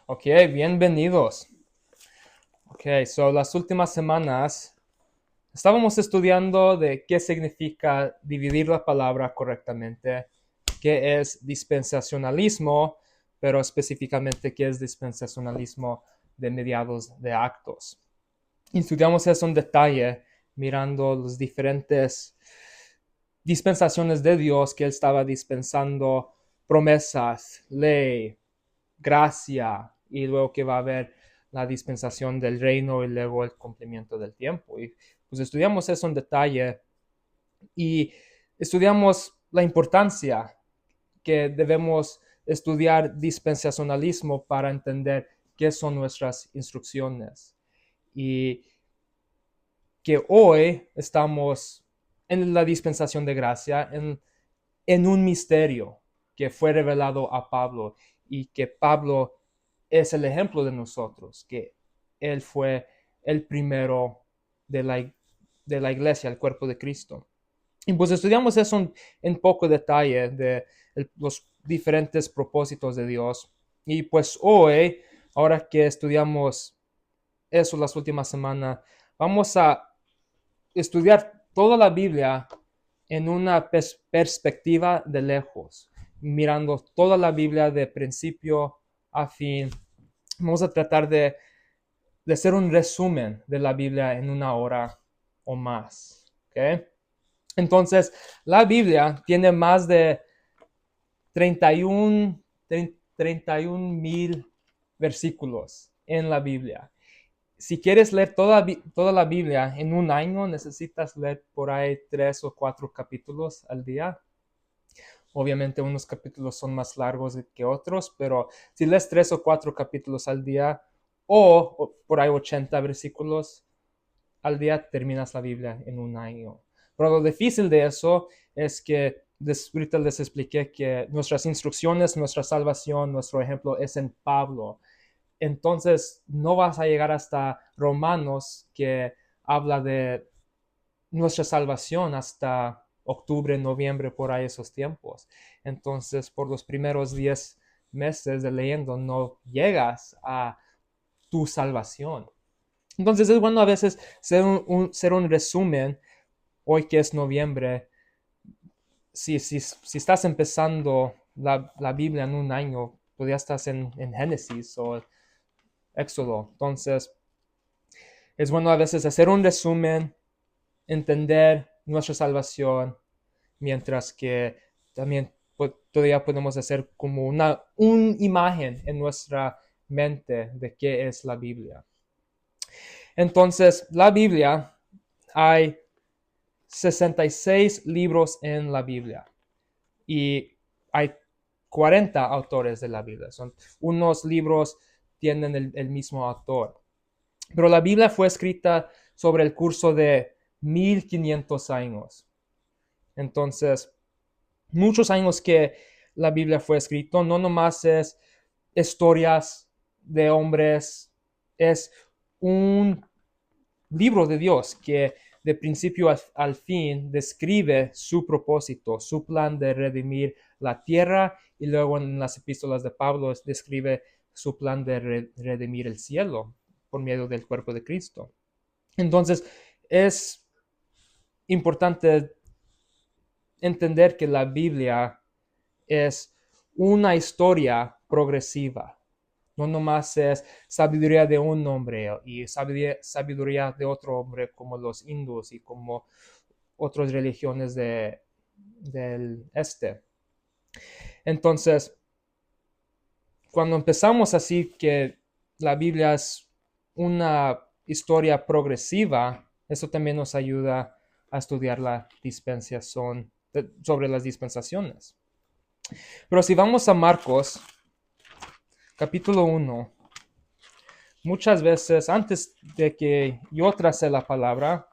Ok, bienvenidos. Ok, las últimas semanas estábamos estudiando de qué significa dividir la palabra correctamente, qué es dispensacionalismo, pero específicamente qué es dispensacionalismo de mediados de actos. Estudiamos eso en detalle, mirando las diferentes dispensaciones de Dios que Él estaba dispensando, promesas, ley, gracia, y luego que va a haber la dispensación del reino y luego el cumplimiento del tiempo. Y pues estudiamos eso en detalle y estudiamos la importancia que debemos estudiar dispensacionalismo para entender qué son nuestras instrucciones. Y que hoy estamos en la dispensación de gracia, en un misterio que fue revelado a Pablo y que Pablo es el ejemplo de nosotros, que él fue el primero de la iglesia, el cuerpo de Cristo. Y pues estudiamos eso en poco detalle de los diferentes propósitos de Dios. Y pues hoy, ahora que estudiamos eso las últimas semanas, vamos a estudiar toda la Biblia en una perspectiva de lejos, mirando toda la Biblia de principio a fin. Vamos a tratar de hacer un resumen de la Biblia en una hora o más. ¿Okay? Entonces, la Biblia tiene más de 31 mil versículos en la Biblia. Si quieres leer toda la Biblia en un año, necesitas leer por ahí 3 o 4 capítulos al día. Obviamente unos capítulos son más largos que otros, pero si lees 3 o 4 capítulos al día o por ahí 80 versículos al día, terminas la Biblia en un año. Pero lo difícil de eso es que ahorita les expliqué que nuestras instrucciones, nuestra salvación, nuestro ejemplo es en Pablo. Entonces no vas a llegar hasta Romanos, que habla de nuestra salvación, hasta octubre, noviembre, por ahí esos tiempos. Entonces, por los primeros 10 meses de leyendo, no llegas a tu salvación. Entonces, es bueno a veces ser un resumen, hoy que es noviembre. Si estás empezando la Biblia en un año, pues ya estás en Génesis o Éxodo. Entonces, es bueno a veces hacer un resumen, entender nuestra salvación, mientras que también todavía podemos hacer como una imagen en nuestra mente de qué es la Biblia. Entonces, la Biblia, hay 66 libros en la Biblia y hay 40 autores de la Biblia. Son unos libros tienen el mismo autor. Pero la Biblia fue escrita sobre el curso de 1500 años. Entonces, muchos años que la Biblia fue escrita, no nomás es historias de hombres, es un libro de Dios que de principio al fin describe su propósito, su plan de redimir la tierra, y luego en las epístolas de Pablo describe su plan de redimir el cielo por medio del cuerpo de Cristo. Entonces, es importante entender que la Biblia es una historia progresiva. No nomás es sabiduría de un hombre y sabiduría de otro hombre, como los hindús y como otras religiones del este. Entonces, cuando empezamos así que la Biblia es una historia progresiva, eso también nos ayuda a estudiar la dispensación, sobre las dispensaciones. Pero si vamos a Marcos, capítulo 1, muchas veces antes de que yo tracé la palabra,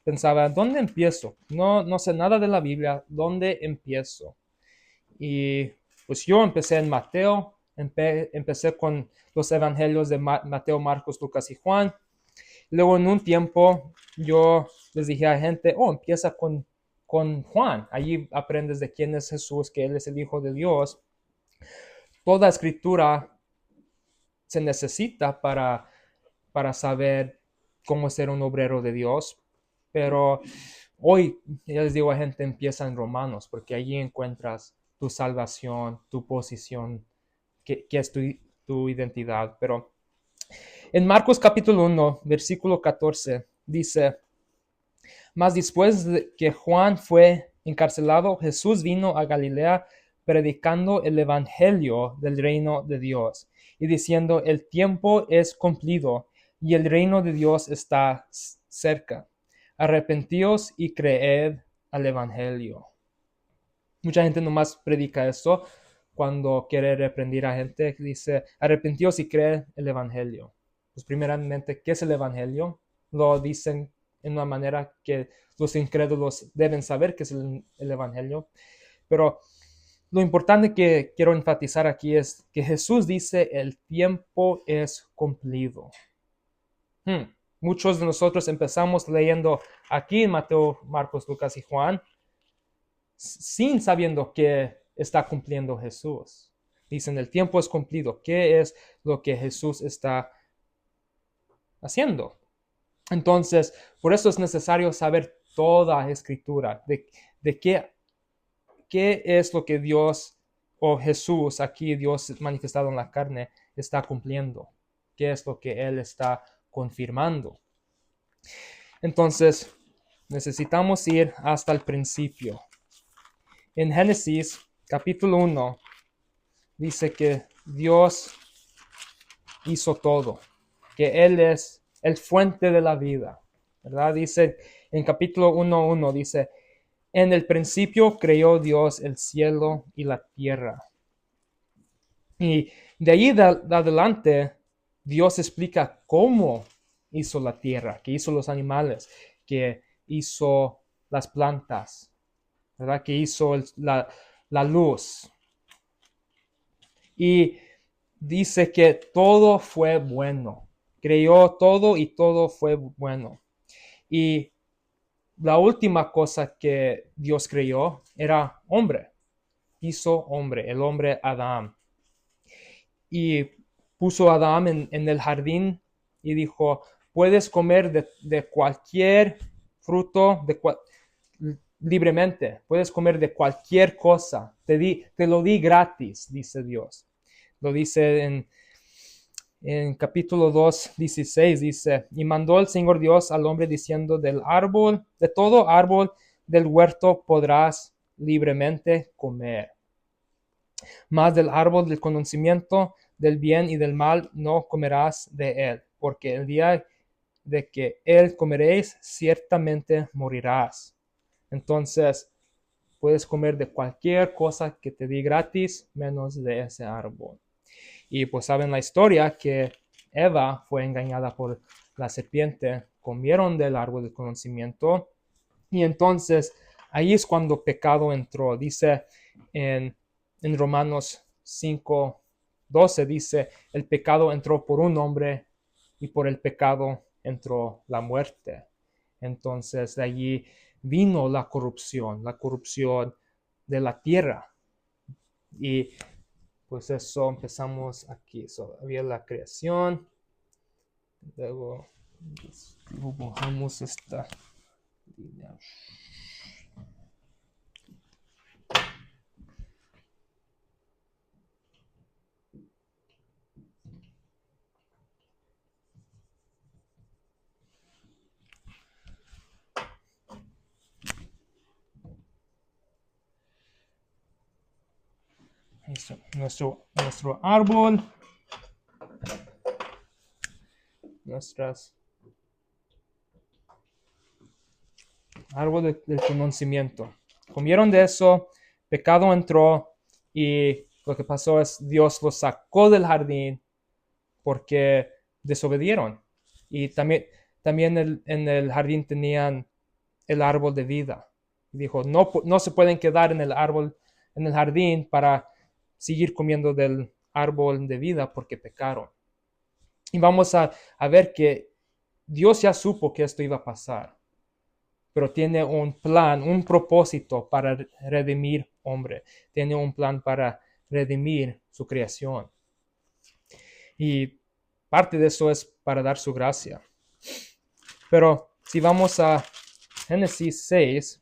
pensaba, ¿dónde empiezo? No sé nada de la Biblia, ¿dónde empiezo? Y pues yo empecé en Mateo, empecé con los evangelios de Mateo, Marcos, Lucas y Juan. Luego en un tiempo yo les dije a gente, empieza con Juan. Allí aprendes de quién es Jesús, que Él es el Hijo de Dios. Toda escritura se necesita para saber cómo ser un obrero de Dios. Pero hoy, ya les digo a gente, empieza en Romanos, porque allí encuentras tu salvación, tu posición, que es tu identidad. Pero en Marcos capítulo 1, versículo 14, dice: Mas después de que Juan fue encarcelado, Jesús vino a Galilea predicando el evangelio del reino de Dios y diciendo: el tiempo es cumplido y el reino de Dios está cerca. Arrepentíos y creed al evangelio. Mucha gente nomás predica esto cuando quiere reprender a gente. Dice: arrepentíos y creed el evangelio. Pues primeramente, ¿qué es el evangelio? Lo dicen en una manera que los incrédulos deben saber qué es el evangelio. Pero lo importante que quiero enfatizar aquí es que Jesús dice: el tiempo es cumplido. Muchos de nosotros empezamos leyendo aquí en Mateo, Marcos, Lucas y Juan sin sabiendo que está cumpliendo Jesús. Dicen: el tiempo es cumplido. ¿Qué es lo que Jesús está haciendo? Entonces, por eso es necesario saber toda escritura, de qué es lo que Dios o Jesús, aquí Dios manifestado en la carne, está cumpliendo. ¿Qué es lo que Él está confirmando? Entonces, necesitamos ir hasta el principio. En Génesis capítulo 1 dice que Dios hizo todo, que Él es el fuente de la vida, ¿verdad? Dice en capítulo 1:1, dice: en el principio creó Dios el cielo y la tierra. Y de ahí de adelante, Dios explica cómo hizo la tierra, que hizo los animales, que hizo las plantas, ¿verdad? Que hizo la luz. Y dice que todo fue bueno. Creó todo y todo fue bueno. Y la última cosa que Dios creó era hombre. Hizo hombre, el hombre Adán. Y puso a Adán en el jardín y dijo: puedes comer de cualquier fruto, libremente. Puedes comer de cualquier cosa. Te lo di gratis, dice Dios. Lo dice en capítulo 2:16, dice: y mandó el Señor Dios al hombre diciendo: del árbol, de todo árbol del huerto podrás libremente comer, mas del árbol del conocimiento del bien y del mal no comerás de él, porque el día de que él comeréis, ciertamente morirás. Entonces, puedes comer de cualquier cosa que te di gratis, menos de ese árbol. Y pues saben la historia que Eva fue engañada por la serpiente, comieron del árbol del conocimiento, y entonces ahí es cuando pecado entró. Dice en Romanos 5:12, dice: el pecado entró por un hombre y por el pecado entró la muerte. Entonces de allí vino la corrupción de la tierra. Y pues eso empezamos aquí. Había la creación. Luego dibujamos esta línea. Nuestro árbol, árbol del conocimiento. Comieron de eso, pecado entró, y lo que pasó es Dios los sacó del jardín porque desobedieron. Y también en el jardín tenían el árbol de vida. Dijo: no se pueden quedar en el jardín para seguir comiendo del árbol de vida porque pecaron. Y vamos a ver que Dios ya supo que esto iba a pasar, pero tiene un plan, un propósito para redimir hombre. Tiene un plan para redimir su creación. Y parte de eso es para dar su gracia. Pero si vamos a Génesis 6,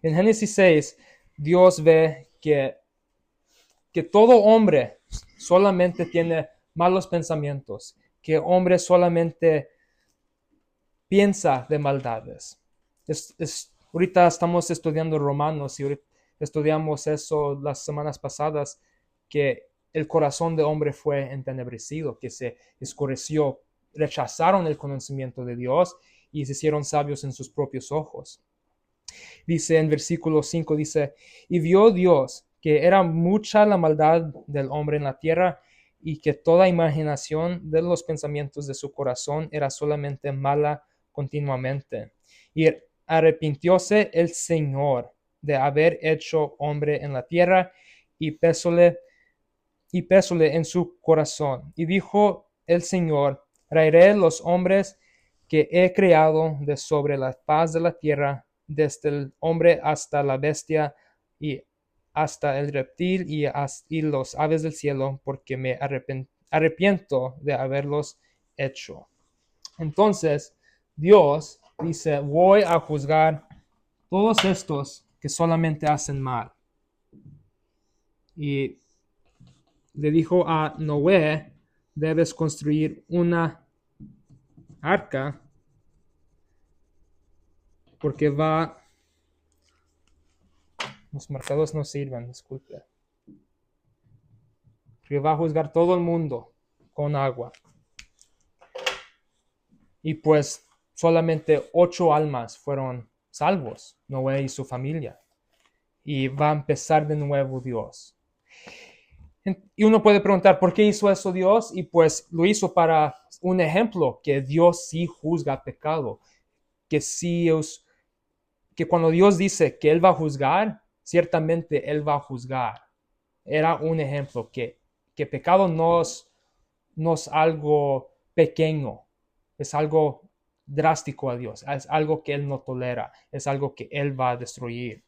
en Génesis 6, Dios ve que todo hombre solamente tiene malos pensamientos, que hombre solamente piensa de maldades. Ahorita estamos estudiando Romanos y estudiamos eso las semanas pasadas, que el corazón de hombre fue entenebrecido, que se escureció, rechazaron el conocimiento de Dios y se hicieron sabios en sus propios ojos. Dice en versículo 5, dice, y vio Dios que era mucha la maldad del hombre en la tierra y que toda imaginación de los pensamientos de su corazón era solamente mala continuamente. Y arrepintióse el Señor de haber hecho hombre en la tierra y pesóle en su corazón. Y dijo el Señor, traeré los hombres que he creado de sobre la faz de la tierra, desde el hombre hasta la bestia y hasta el reptil y los aves del cielo, porque me arrepiento de haberlos hecho. Entonces, Dios dice, voy a juzgar todos estos que solamente hacen mal. Y le dijo a Noé, debes construir una arca porque los marcados no sirven, disculpe. Porque va a juzgar todo el mundo con agua. Y pues solamente 8 almas fueron salvos, Noé y su familia. Y va a empezar de nuevo Dios. Y uno puede preguntar, ¿por qué hizo eso Dios? Y pues lo hizo para un ejemplo, que Dios sí juzga pecado. Que cuando Dios dice que Él va a juzgar, ciertamente Él va a juzgar. Era un ejemplo, que pecado no es algo pequeño, es algo drástico a Dios, es algo que Él no tolera, es algo que Él va a destruir.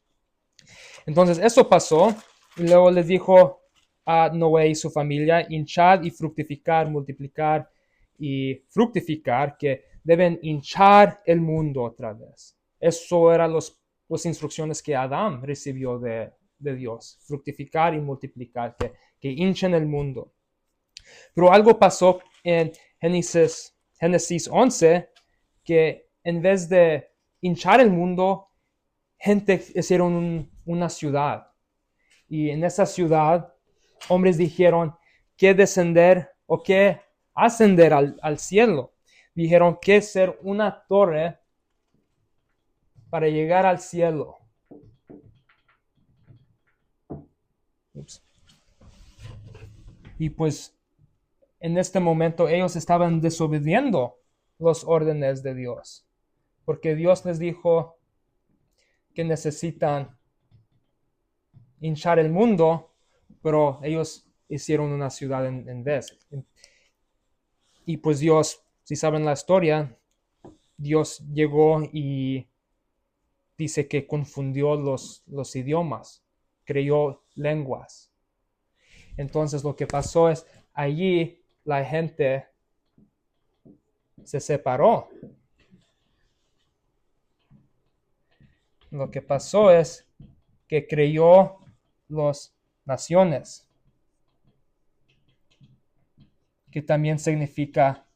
Entonces eso pasó, y luego les dijo a Noé y su familia, hinchad y fructificar, multiplicar y fructificar, que deben hinchar el mundo otra vez. Eso eran las instrucciones que Adán recibió de Dios, fructificar y multiplicar, que hinchen el mundo. Pero algo pasó en Génesis 11, que en vez de hinchar el mundo, gente hicieron una ciudad. Y en esa ciudad, hombres dijeron que descender o que ascender al cielo. Dijeron que ser una torre para llegar al cielo. Ups. Y pues en este momento ellos estaban desobediendo los órdenes de Dios, porque Dios les dijo que necesitan hinchar el mundo, pero ellos hicieron una ciudad en vez. Y pues Dios, si saben la historia, Dios llegó y dice que confundió los idiomas, creó lenguas. Entonces lo que pasó es, allí la gente se separó. Lo que pasó es que creó las naciones, que también significa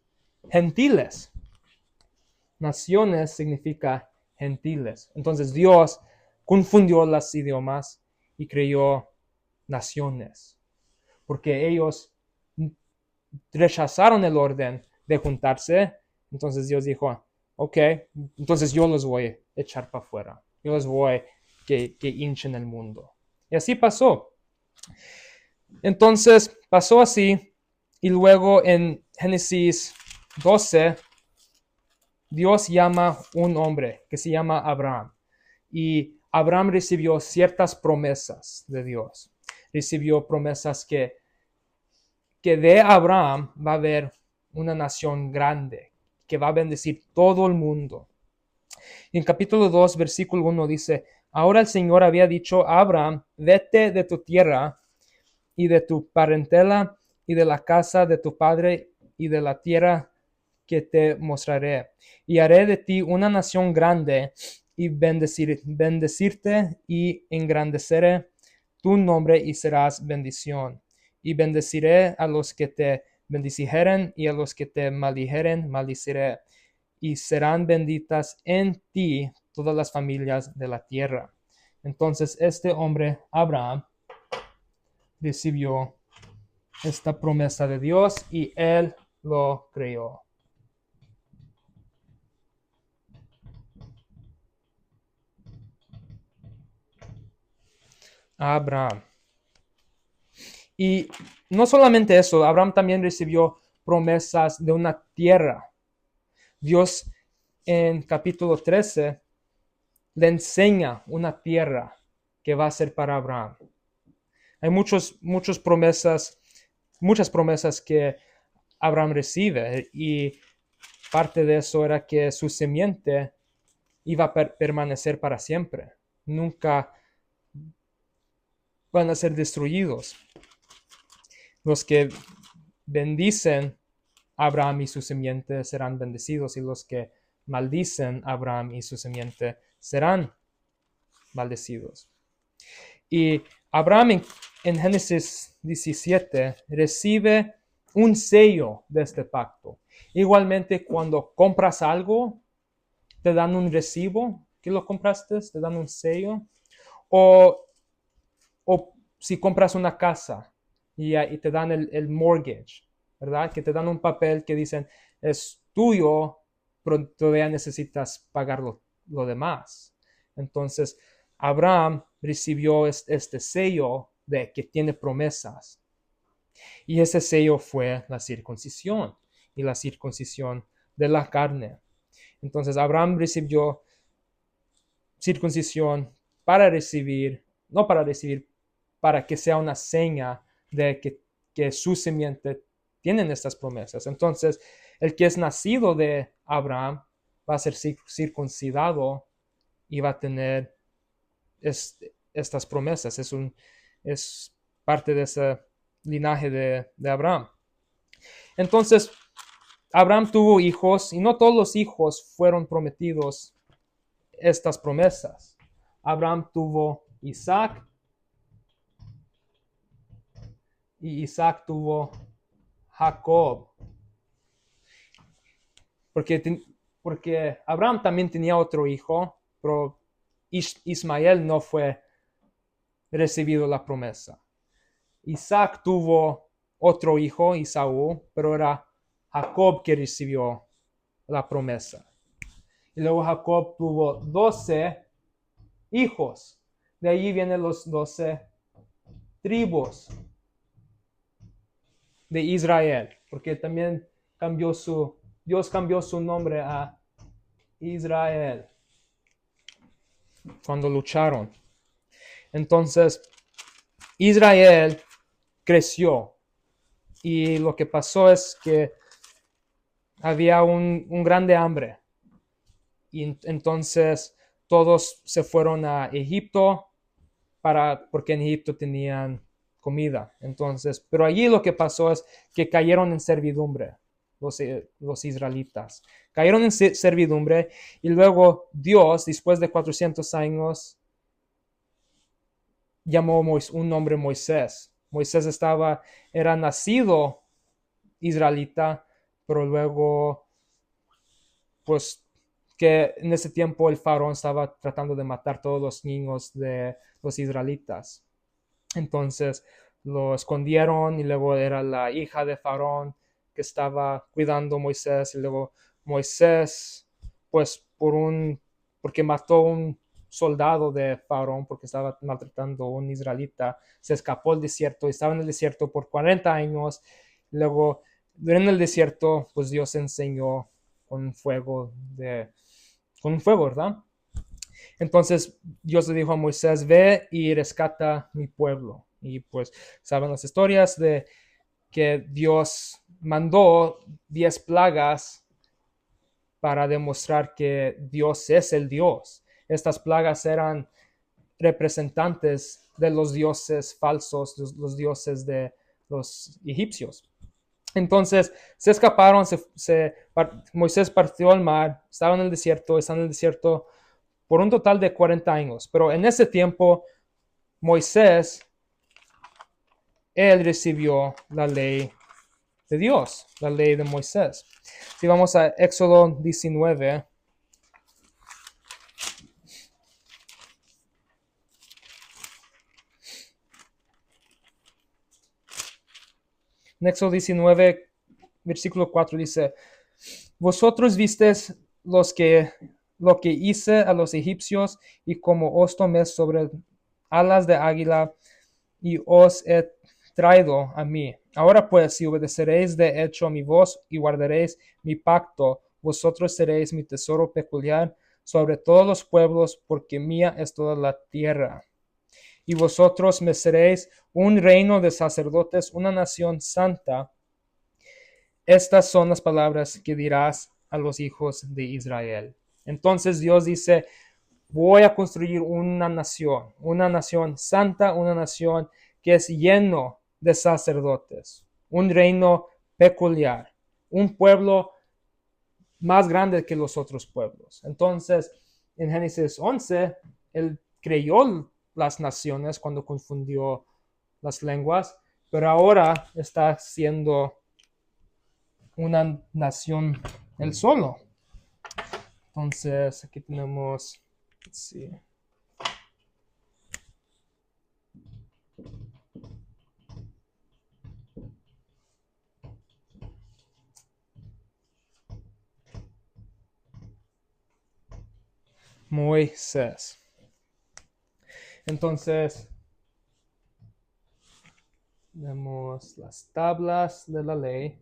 gentiles. Naciones significa gentiles. Entonces Dios confundió los idiomas y creó naciones, porque ellos rechazaron el orden de juntarse. Entonces Dios dijo, ok, entonces yo los voy a echar para afuera. Yo los voy a que hinchen el mundo. Y así pasó. Entonces pasó así. Y luego en Génesis 12, Dios llama un hombre que se llama Abraham. Y Abraham recibió ciertas promesas de Dios. Recibió promesas que de Abraham va a haber una nación grande, que va a bendecir todo el mundo. Y en capítulo 2, versículo 1 dice, ahora el Señor había dicho a Abraham, vete de tu tierra y de tu parentela y de la casa de tu padre y de la tierra que te mostraré. Y haré de ti una nación grande y bendecirte y engrandeceré tu nombre y serás bendición. Y bendeciré a los que te bendijeren y a los que te maldijeren, maldiciré. Y serán benditas en ti todas las familias de la tierra. Entonces este hombre, Abraham, recibió esta promesa de Dios y él lo creyó. Abraham. Y no solamente eso, Abraham también recibió promesas de una tierra. Dios en capítulo 13 le enseña una tierra que va a ser para Abraham. Hay muchas promesas que Abraham recibe y parte de eso era que su simiente iba a permanecer para siempre. Nunca van a ser destruidos. Los que bendicen a Abraham y su simiente serán bendecidos y los que maldicen a Abraham y su simiente serán maldecidos. Y Abraham en Génesis 17 recibe un sello de este pacto. Igualmente, cuando compras algo, te dan un recibo que lo compraste, te dan un sello. O si compras una casa y te dan el mortgage, ¿verdad? Que te dan un papel que dicen es tuyo, pero todavía necesitas pagar lo demás. Entonces, Abraham recibió este sello de que tiene promesas. Y ese sello fue la circuncisión y la circuncisión de la carne. Entonces, Abraham recibió circuncisión no para recibir, para que sea una seña de que su simiente tienen estas promesas. Entonces, el que es nacido de Abraham va a ser circuncidado y va a tener estas promesas. Es parte de ese linaje de Abraham. Entonces, Abraham tuvo hijos y no todos los hijos fueron prometidos estas promesas. Abraham tuvo Isaac y Isaac tuvo Jacob. Porque Abraham también tenía otro hijo, pero Ismael no fue recibido la promesa. Isaac tuvo otro hijo, Esaú, pero era Jacob que recibió la promesa. Y luego Jacob tuvo 12 hijos. De allí vienen los 12 tribus de Israel, porque también Dios cambió su nombre a Israel cuando lucharon. Entonces, Israel creció y lo que pasó es que había un grande hambre y entonces todos se fueron a Egipto porque en Egipto tenían comida. Entonces, pero allí lo que pasó es que cayeron en servidumbre los israelitas. Cayeron en servidumbre y luego Dios, después de 400 años, llamó un nombre Moisés. Moisés era nacido israelita, pero luego, pues, que en ese tiempo el faraón estaba tratando de matar todos los niños de los israelitas. Entonces lo escondieron y luego era la hija de faraón que estaba cuidando a Moisés y luego Moisés, pues porque mató un soldado de faraón porque estaba maltratando a un israelita, se escapó al desierto y estaba en el desierto por 40 años. Luego, en el desierto, pues Dios enseñó con fuego, ¿verdad? Entonces Dios le dijo a Moisés, ve y rescata mi pueblo. Y pues saben las historias de que Dios mandó 10 plagas para demostrar que Dios es el Dios. Estas plagas eran representantes de los dioses falsos, los dioses de los egipcios. Entonces se escaparon, Moisés partió al mar, estaba en el desierto, está en el desierto por un total de 40 años. Pero en ese tiempo, Moisés, él recibió la ley de Dios, la ley de Moisés. Si vamos a Éxodo 19, en Éxodo 19, versículo 4 dice, vosotros visteis lo que hice a los egipcios y como os tomé sobre alas de águila y os he traído a mí. Ahora pues, si obedeceréis de hecho a mi voz y guardaréis mi pacto, vosotros seréis mi tesoro peculiar sobre todos los pueblos, porque mía es toda la tierra. Y vosotros me seréis un reino de sacerdotes, una nación santa. Estas son las palabras que dirás a los hijos de Israel. Entonces Dios dice, voy a construir una nación santa, una nación que es lleno de sacerdotes, un reino peculiar, un pueblo más grande que los otros pueblos. Entonces, en Génesis 11, él creyó las naciones cuando confundió las lenguas, pero ahora está siendo una nación él solo. Entonces, aquí tenemos, sí. Moisés. Entonces, vemos las tablas de la ley.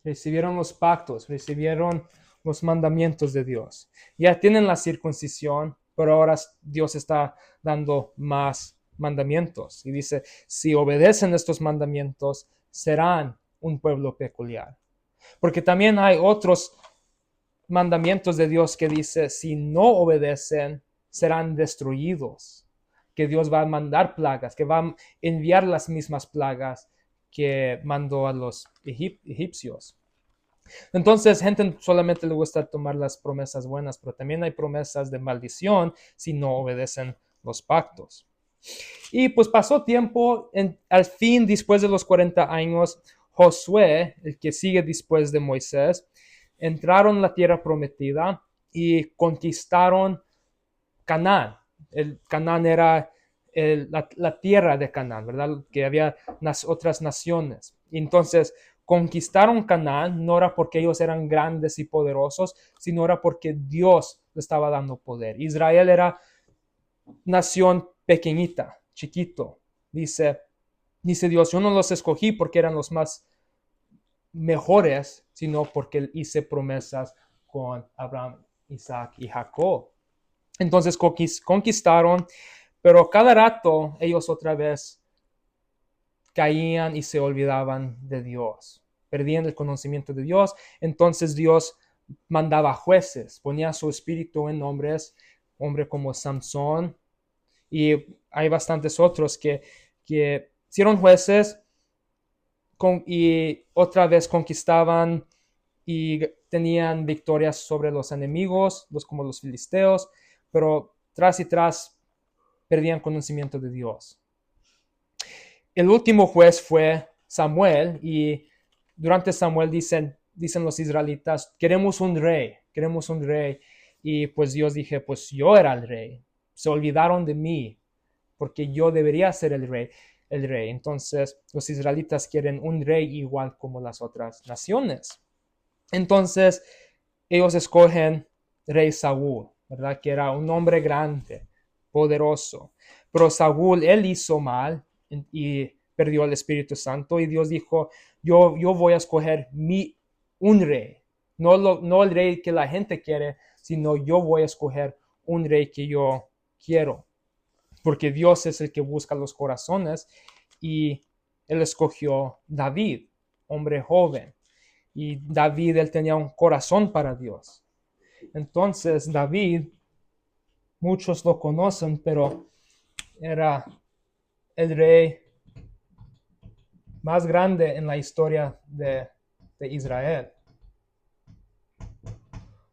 Recibieron los pactos, recibieron los mandamientos de Dios. Ya tienen la circuncisión, pero ahora Dios está dando más mandamientos. Y dice, si obedecen estos mandamientos, serán un pueblo peculiar. Porque también hay otros mandamientos de Dios que dice, si no obedecen, serán destruidos. Que Dios va a mandar plagas, que va a enviar las mismas plagas que mandó a los egipcios. Entonces, gente solamente le gusta tomar las promesas buenas, pero también hay promesas de maldición si no obedecen los pactos. Y pues pasó tiempo, al fin, después de los 40 años, Josué, el que sigue después de Moisés, entraron a la tierra prometida y conquistaron Canaán. Canaán era la tierra de Canaán, ¿verdad? Que había otras naciones. Entonces, conquistaron Canaán no era porque ellos eran grandes y poderosos, sino era porque Dios le estaba dando poder. Israel era nación pequeñita, chiquito. Dice Dios, yo no los escogí porque eran los más mejores, sino porque hice promesas con Abraham, Isaac y Jacob. Entonces conquistaron, pero cada rato ellos otra vez caían y se olvidaban de Dios, perdían el conocimiento de Dios. Entonces Dios mandaba jueces, ponía su espíritu en hombres como Samson, y hay bastantes otros que hicieron jueces y otra vez conquistaban y tenían victorias sobre los enemigos, como los filisteos, pero tras y tras perdían conocimiento de Dios. El último juez fue Samuel, y durante Samuel dicen los israelitas, queremos un rey, y pues Dios dije, pues yo era el rey, se olvidaron de mí, porque yo debería ser el rey. Entonces los israelitas quieren un rey igual como las otras naciones. Entonces ellos escogen rey Saúl, ¿verdad? Que era un hombre grande, poderoso. Pero Saúl, él hizo mal y perdió el Espíritu Santo, y Dios dijo, yo voy a escoger un rey, no el rey que la gente quiere, sino yo voy a escoger un rey que yo quiero, porque Dios es el que busca los corazones, y él escogió David, hombre joven, y David, él tenía un corazón para Dios. Entonces David, muchos lo conocen, pero era el rey más grande en la historia de Israel.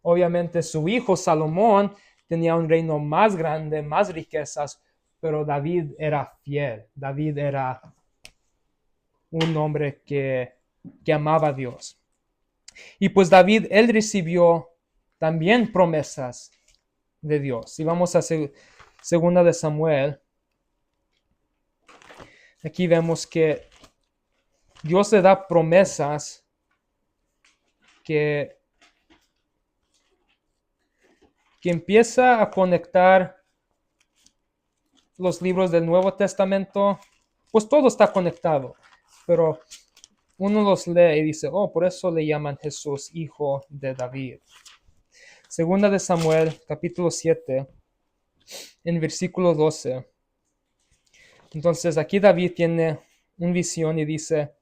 Obviamente su hijo Salomón tenía un reino más grande, más riquezas, pero David era fiel. David era un hombre que amaba a Dios. Y pues David, él recibió también promesas de Dios. Si vamos a segunda de Samuel, aquí vemos que Dios le da promesas que empieza a conectar los libros del Nuevo Testamento. Pues todo está conectado, pero uno los lee y dice, oh, por eso le llaman Jesús, hijo de David. Segunda de Samuel, capítulo 7, en versículo 12. Entonces aquí David tiene una visión y dice,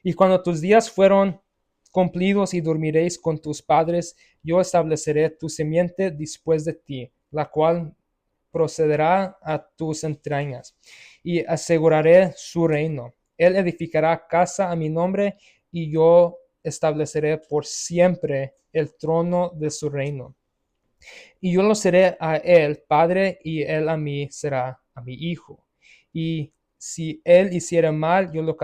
y cuando tus días fueron cumplidos y dormiréis con tus padres, yo estableceré tu simiente después de ti, la cual procederá a tus entrañas, y aseguraré su reino. Él edificará casa a mi nombre, y yo estableceré por siempre el trono de su reino. Y yo lo seré a él padre, y él a mí será a mi hijo. Y si él hiciere mal, yo lo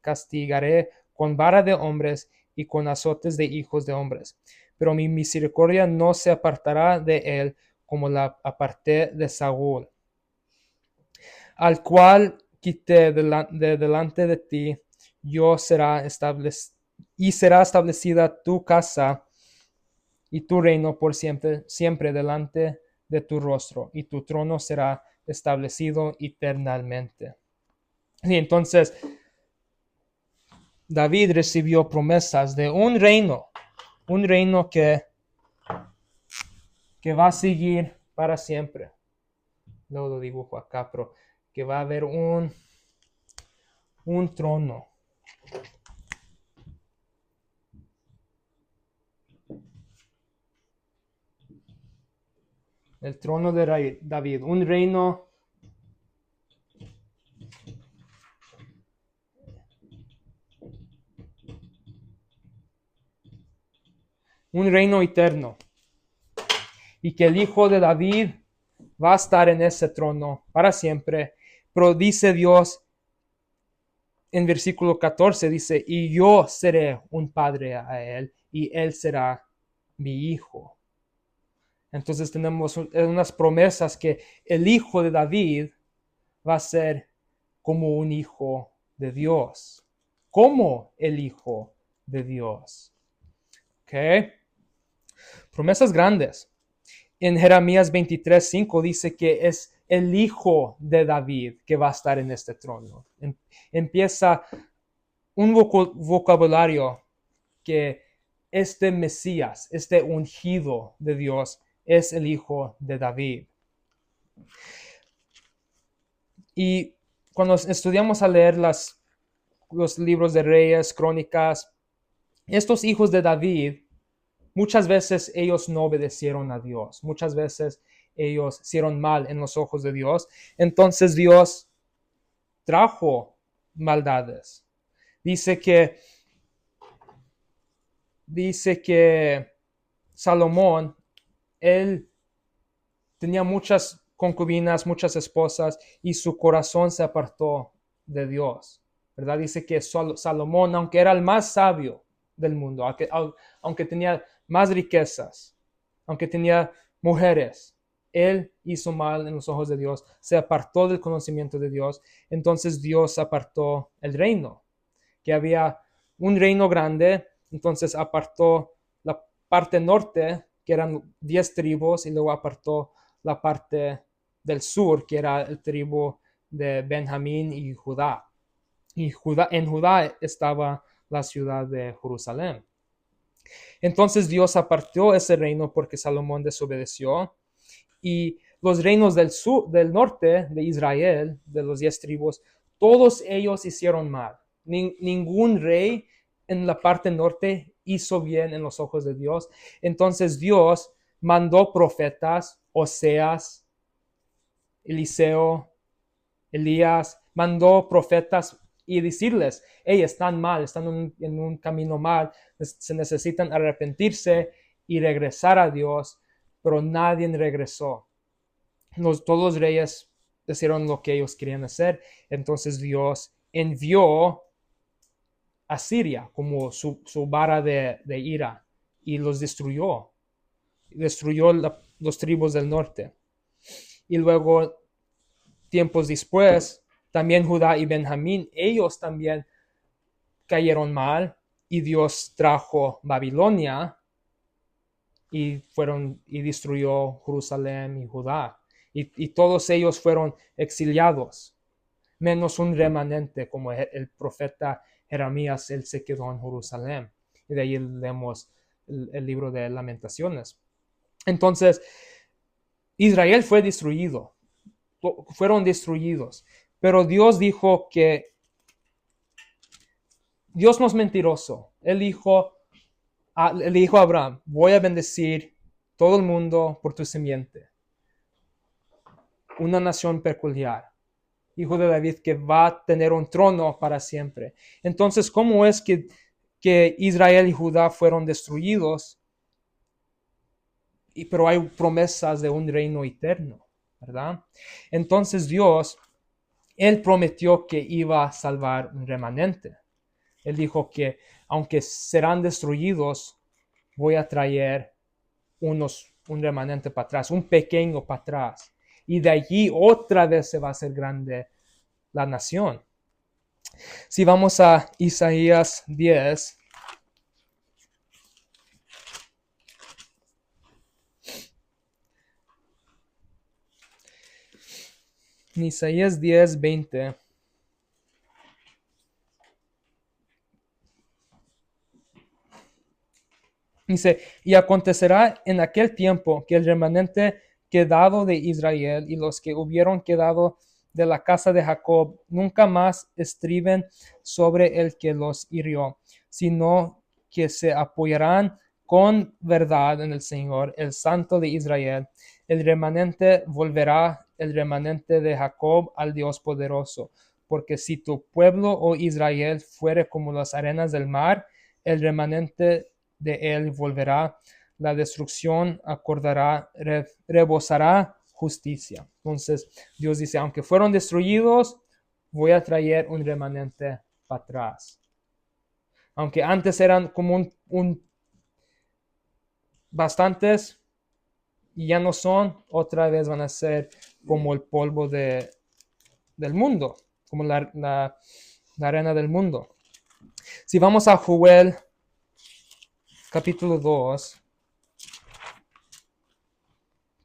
castigaré con vara de hombres y con azotes de hijos de hombres. Pero mi misericordia no se apartará de él, como la aparté de Saúl, al cual quité de delante de ti. Yo será establecida tu casa y tu reino por siempre, siempre delante de tu rostro, y tu trono será establecido eternamente. Y entonces David recibió promesas de un reino que va a seguir para siempre. Luego lo dibujo acá, pero que va a haber un trono. El trono de David, un reino eterno, y que el hijo de David va a estar en ese trono para siempre. Pero dice Dios en versículo 14, dice, y yo seré un padre a él, y él será mi hijo. Entonces tenemos unas promesas que el hijo de David va a ser como un hijo de Dios, como el hijo de Dios. ¿Ok? Promesas grandes. En Jeremías 23:5 dice que es el hijo de David que va a estar en este trono. Empieza un vocabulario que este Mesías, este ungido de Dios, es el hijo de David. Y cuando estudiamos a leer los libros de Reyes, Crónicas, estos hijos de David, muchas veces ellos no obedecieron a Dios. Muchas veces ellos hicieron mal en los ojos de Dios. Entonces Dios trajo maldades. Dice que Salomón, él tenía muchas concubinas, muchas esposas, y su corazón se apartó de Dios, ¿verdad? Dice que Salomón, aunque era el más sabio del mundo, aunque tenía más riquezas, aunque tenía mujeres, él hizo mal en los ojos de Dios, se apartó del conocimiento de Dios. Entonces Dios apartó el reino, que había un reino grande. Entonces apartó la parte norte, que eran 10 tribus, y luego apartó la parte del sur, que era el tribu de Benjamín y Judá. Y en Judá estaba la ciudad de Jerusalén. Entonces Dios apartó ese reino porque Salomón desobedeció, y los reinos del norte de Israel, de los 10 tribus, todos ellos hicieron mal. Ningún rey en la parte norte hizo bien en los ojos de Dios. Entonces Dios mandó profetas, Oseas, Eliseo, Elías, mandó profetas y decirles, hey, están mal, están en un camino mal, se necesitan arrepentirse y regresar a Dios, pero nadie regresó. Todos los reyes hicieron lo que ellos querían hacer, entonces Dios envió a Siria como su vara de ira y los destruyó los tribus del norte. Y luego, tiempos después, también Judá y Benjamín, ellos también cayeron mal y Dios trajo Babilonia y destruyó Jerusalén y Judá. Y todos ellos fueron exiliados, menos un remanente como el profeta Jeremías, él se quedó en Jerusalén. Y de ahí leemos el libro de Lamentaciones. Entonces, Israel fue destruido, fueron destruidos, pero Dios dijo que Dios no es mentiroso. Él dijo a Abraham, voy a bendecir todo el mundo por tu simiente. Una nación peculiar, hijo de David, que va a tener un trono para siempre. Entonces, ¿cómo es que Israel y Judá fueron destruidos? Pero hay promesas de un reino eterno, ¿verdad? Entonces Dios, Él prometió que iba a salvar un remanente. Él dijo que aunque serán destruidos, voy a traer un remanente para atrás, un pequeño para atrás. Y de allí otra vez se va a hacer grande la nación. Si vamos a Isaías 10, en Isaías 10, 20, dice, y acontecerá en aquel tiempo que el remanente quedado de Israel y los que hubieron quedado de la casa de Jacob nunca más estriben sobre el que los hirió, sino que se apoyarán con verdad en el Señor, el Santo de Israel. El remanente volverá, el remanente de Jacob, al Dios poderoso. Porque si tu pueblo, oh Israel, fuere como las arenas del mar, el remanente de él volverá, la destrucción acordará, rebosará justicia. Entonces Dios dice, aunque fueron destruidos, voy a traer un remanente para atrás. Aunque antes eran como bastantes y ya no son, otra vez van a ser como el polvo del mundo, como la arena del mundo. Si vamos a Joel capítulo 2,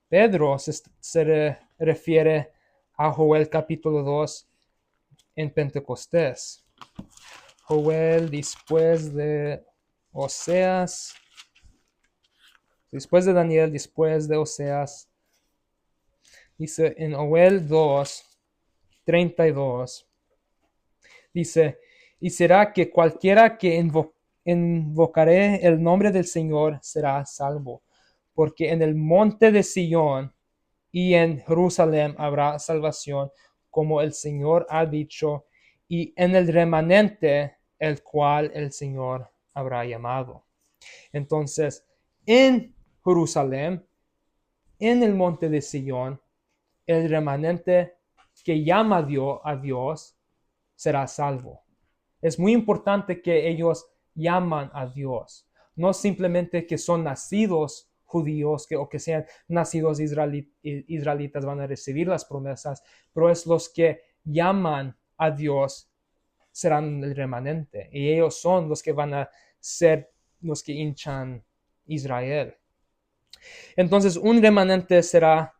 Pedro se refiere a Joel capítulo 2 en Pentecostés. Joel después de Oseas, después de Daniel, después de Oseas. Dice en Joel 2, 32, dice, y será que cualquiera que invocaré el nombre del Señor será salvo, porque en el monte de Sión y en Jerusalén habrá salvación, como el Señor ha dicho, y en el remanente el cual el Señor habrá llamado. Entonces, en Jerusalén, en el monte de Sión, el remanente que llama a Dios será salvo. Es muy importante que ellos llaman a Dios, no simplemente que son nacidos judíos o que sean nacidos israelitas van a recibir las promesas, pero es los que llaman a Dios serán el remanente y ellos son los que van a ser los que hinchan Israel. Entonces un remanente será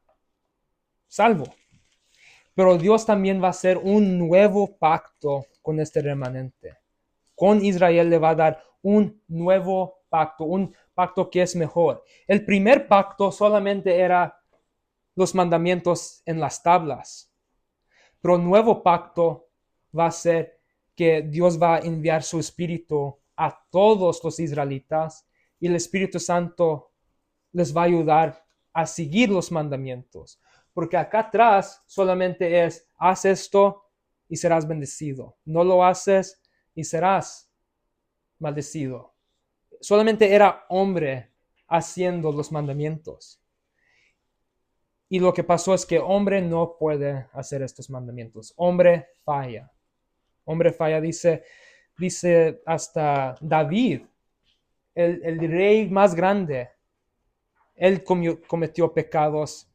salvo, pero Dios también va a hacer un nuevo pacto con este remanente. Con Israel le va a dar un nuevo pacto, un pacto que es mejor. El primer pacto solamente era los mandamientos en las tablas, pero el nuevo pacto va a ser que Dios va a enviar su espíritu a todos los israelitas y el Espíritu Santo les va a ayudar a seguir los mandamientos. Porque acá atrás solamente es, haz esto y serás bendecido. No lo haces y serás maldecido. Solamente era hombre haciendo los mandamientos. Y lo que pasó es que hombre no puede hacer estos mandamientos. Hombre falla. Hombre falla, dice hasta David, el rey más grande. Él cometió pecados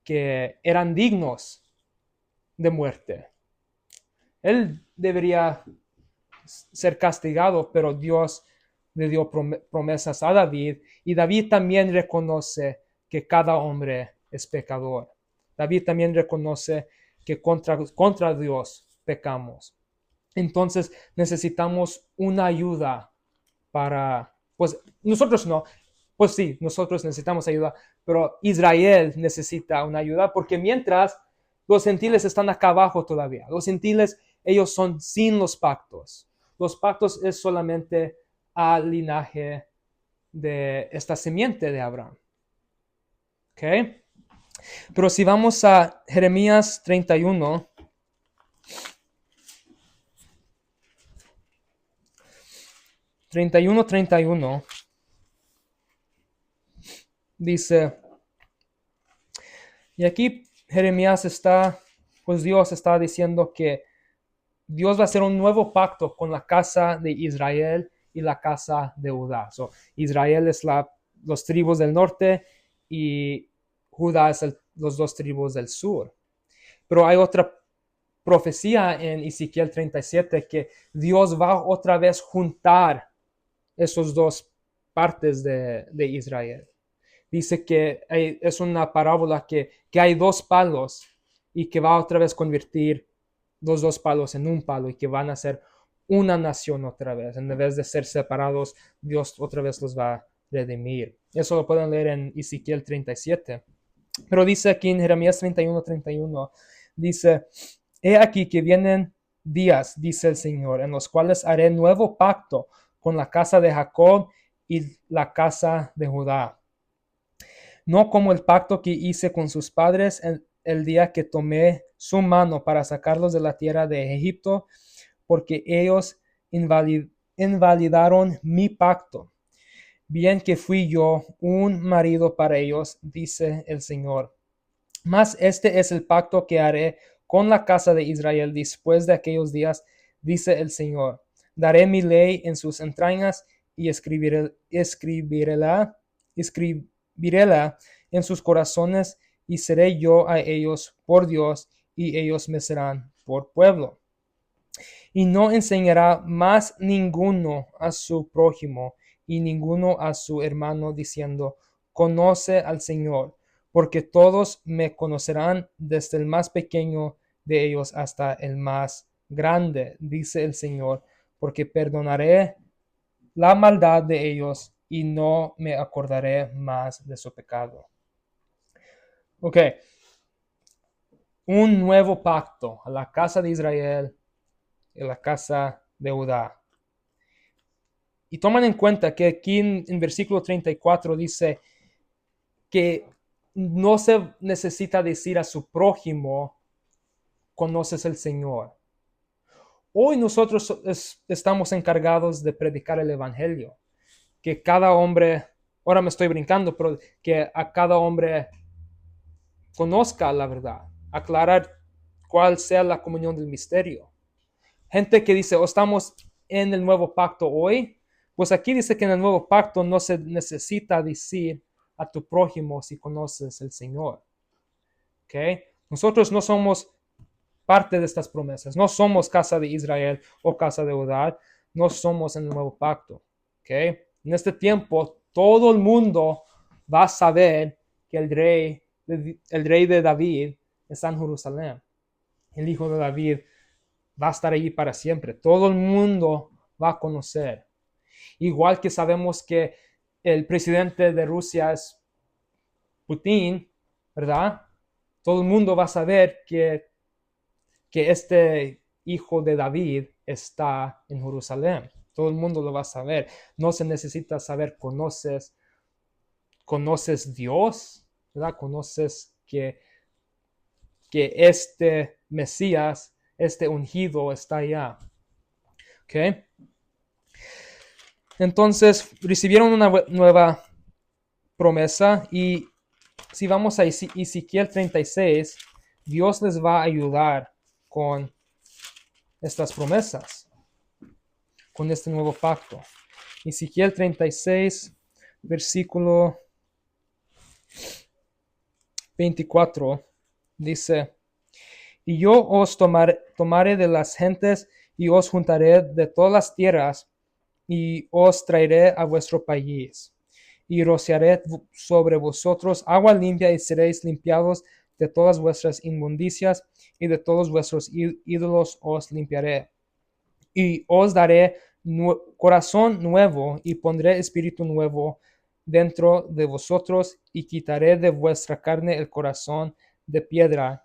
que eran dignos de muerte. Él debería ser castigado, pero Dios le dio promesas a David y David también reconoce que cada hombre es pecador. David también reconoce que contra Dios pecamos. Entonces necesitamos una ayuda para, pues nosotros no, pues sí, nosotros necesitamos ayuda, pero Israel necesita una ayuda porque mientras los gentiles están acá abajo todavía, los gentiles, ellos son sin los pactos. Los pactos es solamente al linaje de esta simiente de Abraham. ¿Ok? Pero si vamos a Jeremías 31, dice, y aquí Jeremías pues Dios está diciendo que Dios va a hacer un nuevo pacto con la casa de Israel y la casa de Judá. So, Israel es los tribus del norte y Judá es los dos tribus del sur. Pero hay otra profecía en Ezequiel 37 que Dios va otra vez juntar esos dos partes de Israel. Dice que es una parábola que hay dos palos y que va otra vez a convertir los dos palos en un palo y que van a ser una nación otra vez. En vez de ser separados, Dios otra vez los va a redimir. Eso lo pueden leer en Ezequiel 37. Pero dice aquí en Jeremías 31, dice, he aquí que vienen días, dice el Señor, en los cuales haré nuevo pacto con la casa de Jacob y la casa de Judá. No como el pacto que hice con sus padres el día que tomé su mano para sacarlos de la tierra de Egipto, porque ellos invalidaron mi pacto. Bien que fui yo un marido para ellos, dice el Señor. Mas este es el pacto que haré con la casa de Israel después de aquellos días, dice el Señor. Daré mi ley en sus entrañas y escribirela en sus corazones, y seré yo a ellos por Dios, y ellos me serán por pueblo. Y no enseñará más ninguno a su prójimo y ninguno a su hermano, diciendo, conoce al Señor, porque todos me conocerán, desde el más pequeño de ellos hasta el más grande, dice el Señor, porque perdonaré la maldad de ellos y no me acordaré más de su pecado. Ok, un nuevo pacto a la casa de Israel y la casa de Judá. Y toman en cuenta que aquí en versículo 34 dice que no se necesita decir a su prójimo, conoces el Señor. Hoy nosotros estamos encargados de predicar el Evangelio, que cada hombre, ahora me estoy brincando, pero que a cada hombre conozca la verdad, aclarar cuál sea la comunión del misterio. Gente que dice, estamos en el nuevo pacto hoy, pues aquí dice que en el nuevo pacto no se necesita decir a tu prójimo si conoces el Señor. ¿Okay? Nosotros no somos parte de estas promesas, no somos casa de Israel o casa de Judá, no somos en el nuevo pacto. ¿Okay? En este tiempo todo el mundo va a saber que el rey de David está en Jerusalén. El hijo de David va a estar allí para siempre. Todo el mundo va a conocer. Igual que sabemos que el presidente de Rusia es Putin, ¿verdad? Todo el mundo va a saber que este hijo de David está en Jerusalén. Todo el mundo lo va a saber. No se necesita saber, conoces Dios, ¿verdad? Conoces que este Mesías, este ungido está allá. ¿Ok? Entonces recibieron una nueva promesa y si vamos a Ezequiel 36, Dios les va a ayudar con estas promesas, con este nuevo pacto. Ezequiel 36, versículo 24, dice: Y yo os tomaré de las gentes y os juntaré de todas las tierras y os traeré a vuestro país. Y rociaré sobre vosotros agua limpia y seréis limpiados de todas vuestras inmundicias y de todos vuestros ídolos os limpiaré. Y os daré corazón nuevo y pondré espíritu nuevo dentro de vosotros y quitaré de vuestra carne el corazón de piedra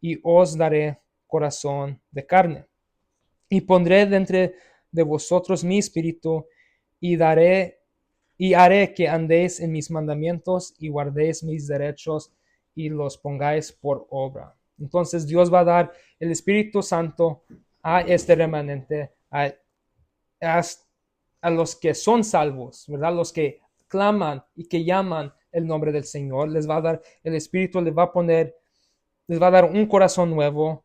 y os daré corazón de carne. Y pondré dentro de vosotros mi espíritu y haré que andéis en mis mandamientos y guardéis mis derechos y los pongáis por obra. Entonces Dios va a dar el Espíritu Santo a este remanente, a los que son salvos, ¿verdad? Los que claman y que llaman el nombre del Señor, les va a dar el Espíritu, les va a dar un corazón nuevo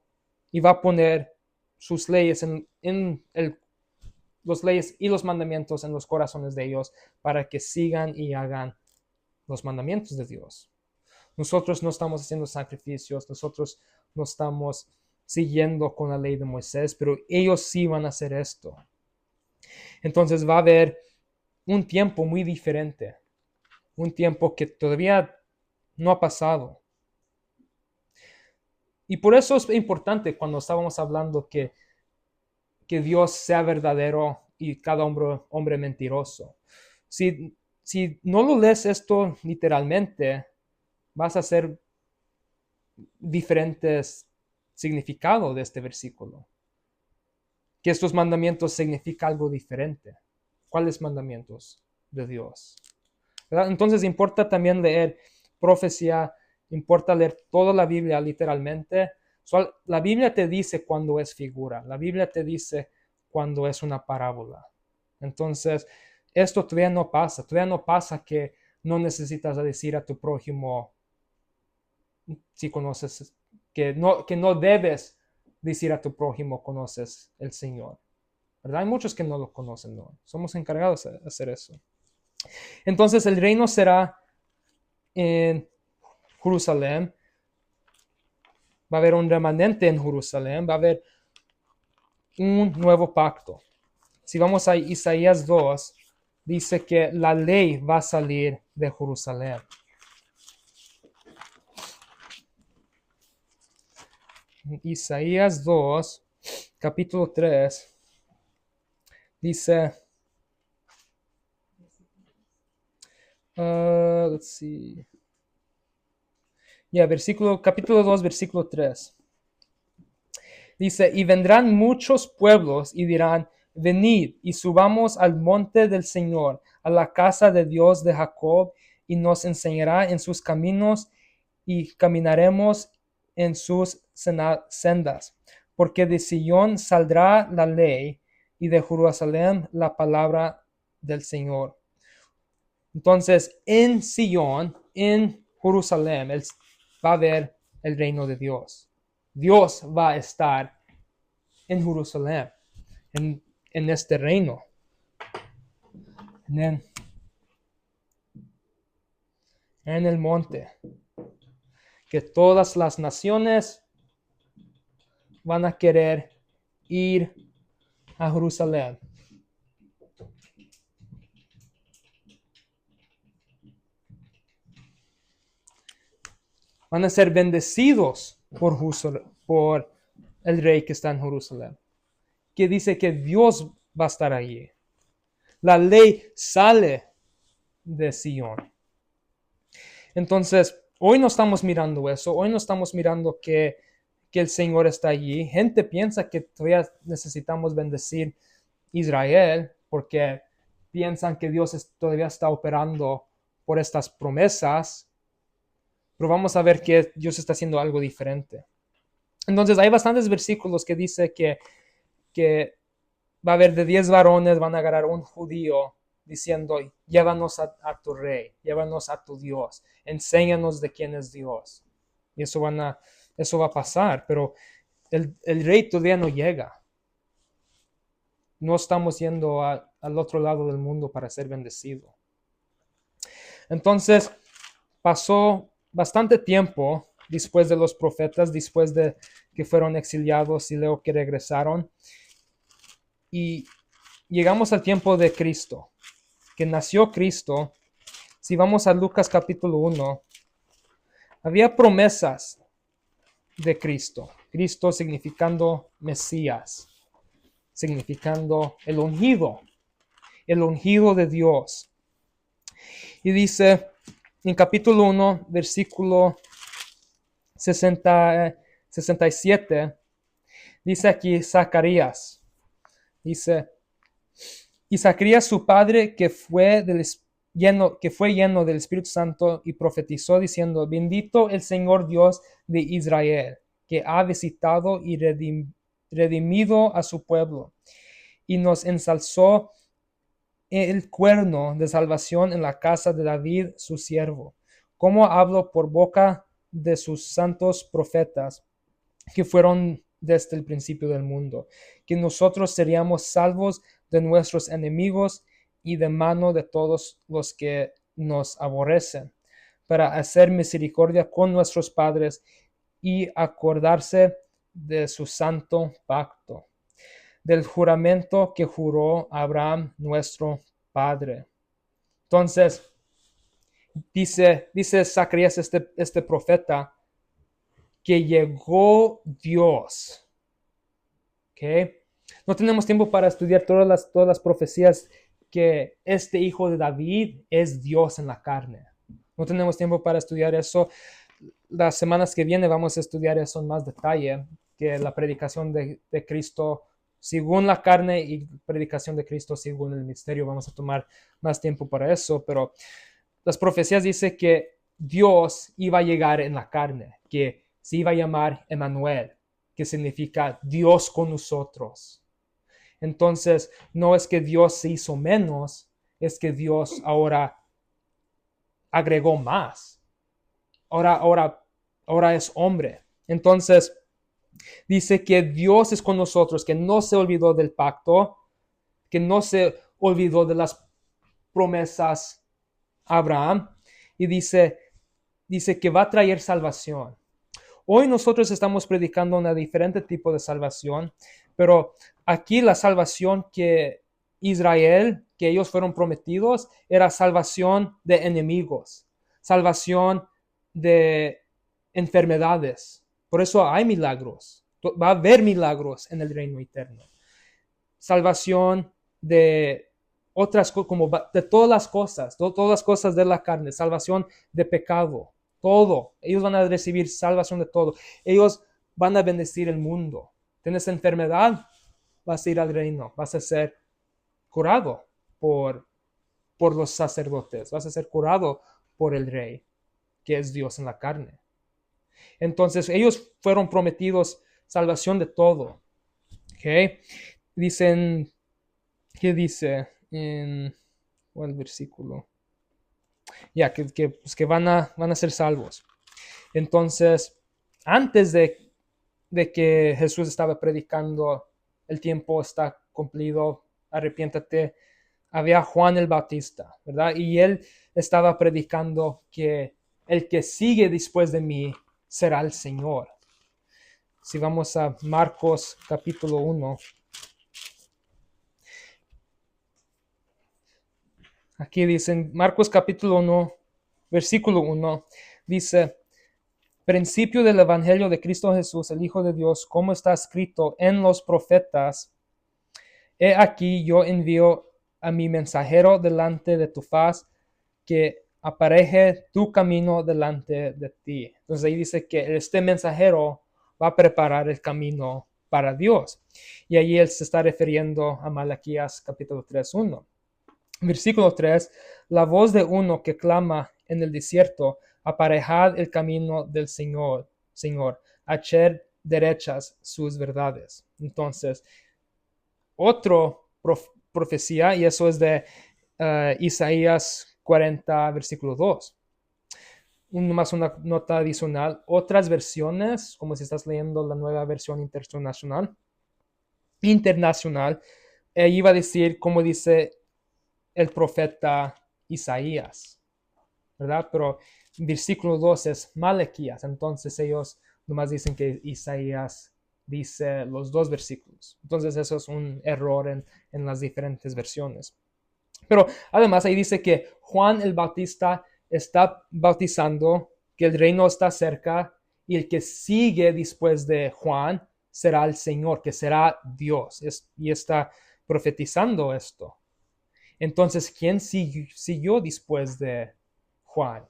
y va a poner sus leyes los leyes y los mandamientos en los corazones de ellos para que sigan y hagan los mandamientos de Dios. Nosotros no estamos haciendo sacrificios, nosotros no estamos siguiendo con la ley de Moisés, pero ellos sí van a hacer esto. Entonces va a haber un tiempo muy diferente, un tiempo que todavía no ha pasado. Y por eso es importante cuando estábamos hablando que Dios sea verdadero y cada hombre mentiroso. Si no lo lees esto literalmente, vas a hacer diferentes significados de este versículo. Que estos mandamientos significan algo diferente. ¿Cuáles mandamientos de Dios? ¿Verdad? Entonces importa también leer profecía, importa leer toda la Biblia literalmente. La Biblia te dice cuando es figura, la Biblia te dice cuando es una parábola. Entonces, esto todavía no pasa que no necesitas decir a tu prójimo, si conoces, que no debes decir a tu prójimo, conoces el Señor. ¿Verdad? Hay muchos que no lo conocen, ¿no? Somos encargados de hacer eso. Entonces, el reino será en Jerusalén. Va a haber un remanente en Jerusalén, va a haber un nuevo pacto. Si vamos a Isaías 2, dice que la ley va a salir de Jerusalén. Isaías 2, capítulo 3, dice, let's see. Capítulo 2, versículo 3. Dice, y vendrán muchos pueblos y dirán, venid y subamos al monte del Señor, a la casa de Dios de Jacob, y nos enseñará en sus caminos y caminaremos en sus sendas. Porque de Sion saldrá la ley y de Jerusalén la palabra del Señor. Entonces, en Sion, en Jerusalén, va a haber el reino de Dios. Dios va a estar en Jerusalén, en este reino. En el monte. Que todas las naciones van a querer ir a Jerusalén. Van a ser bendecidos por el rey que está en Jerusalén. Que dice que Dios va a estar allí. La ley sale de Sion. Entonces, hoy no estamos mirando eso. Hoy no estamos mirando que el Señor está allí. Gente piensa que todavía necesitamos bendecir Israel porque piensan que Dios todavía está operando por estas promesas, pero vamos a ver que Dios está haciendo algo diferente. Entonces hay bastantes versículos que dice que va a haber de 10 varones, van a agarrar un judío diciendo, llévanos a tu rey, llévanos a tu Dios, enséñanos de quién es Dios. Y eso va a pasar, pero el rey todavía no llega. No estamos yendo al otro lado del mundo para ser bendecido. Entonces, pasó bastante tiempo después de los profetas, después de que fueron exiliados y luego que regresaron. Y llegamos al tiempo de Cristo, que nació Cristo. Si vamos a Lucas capítulo 1, había promesas de Cristo. Cristo significando Mesías, significando el ungido de Dios. Y dice en capítulo 1, versículo 67, dice aquí Zacarías, dice, y Zacarías su padre que fue lleno del Espíritu Santo y profetizó diciendo, bendito el Señor Dios de Israel, que ha visitado y redimido a su pueblo, y nos ensalzó el cuerno de salvación en la casa de David, su siervo, como hablo por boca de sus santos profetas, que fueron desde el principio del mundo, que nosotros seríamos salvos de nuestros enemigos y de mano de todos los que nos aborrecen, para hacer misericordia con nuestros padres y acordarse de su santo pacto, del juramento que juró Abraham nuestro padre. Entonces, dice Zacarías, este profeta, que llegó Dios. ¿Okay? No tenemos tiempo para estudiar todas las profecías que este hijo de David es Dios en la carne. No tenemos tiempo para estudiar eso. Las semanas que vienen vamos a estudiar eso en más detalle, que la predicación de Cristo según la carne y predicación de Cristo según el misterio. Vamos a tomar más tiempo para eso, pero las profecías dicen que Dios iba a llegar en la carne, que se iba a llamar Emmanuel, que significa Dios con nosotros. Entonces, no es que Dios se hizo menos, es que Dios ahora agregó más. Ahora es hombre. Entonces, dice que Dios es con nosotros, que no se olvidó del pacto, que no se olvidó de las promesas a Abraham, y dice que va a traer salvación. Hoy nosotros estamos predicando un diferente tipo de salvación, pero aquí la salvación que Israel, que ellos fueron prometidos, era salvación de enemigos, salvación de enfermedades. Por eso hay milagros. Va a haber milagros en el reino eterno. Salvación de otras cosas, como de todas las cosas de la carne, salvación de pecado, todo. Ellos van a recibir salvación de todo. Ellos van a bendecir el mundo. Tienes enfermedad, vas a ir al reino, vas a ser curado por los sacerdotes, vas a ser curado por el rey, que es Dios en la carne. Entonces, ellos fueron prometidos salvación de todo. ¿Okay? Dicen, ¿qué dice en el versículo? Ya, que van a ser salvos. Entonces, antes de que Jesús estaba predicando, el tiempo está cumplido, arrepiéntate, había Juan el Bautista, ¿verdad? Y él estaba predicando que el que sigue después de mí será el Señor. Si vamos a Marcos capítulo 1. Aquí dicen, Marcos capítulo 1, versículo 1, dice, principio del Evangelio de Cristo Jesús, el Hijo de Dios, como está escrito en los profetas, he aquí yo envío a mi mensajero delante de tu faz, que apareje tu camino delante de ti. Entonces ahí dice que este mensajero va a preparar el camino para Dios. Y allí él se está refiriendo a Malaquías capítulo 3:1. Versículo 3, la voz de uno que clama en el desierto, aparejad el camino del Señor, hacer derechas sus verdades. Entonces, otro profecía, y eso es de Isaías 40, versículo 2. Más una nota adicional. Otras versiones, como si estás leyendo la nueva versión internacional, iba a decir, como dice el profeta Isaías, ¿verdad? Pero versículo 2 es Malaquías, entonces ellos nomás dicen que Isaías dice los dos versículos. Entonces eso es un error en las diferentes versiones. Pero además ahí dice que Juan el Bautista está bautizando, que el reino está cerca y el que sigue después de Juan será el Señor, que será Dios. Y está profetizando esto. Entonces, ¿quién siguió después de Juan?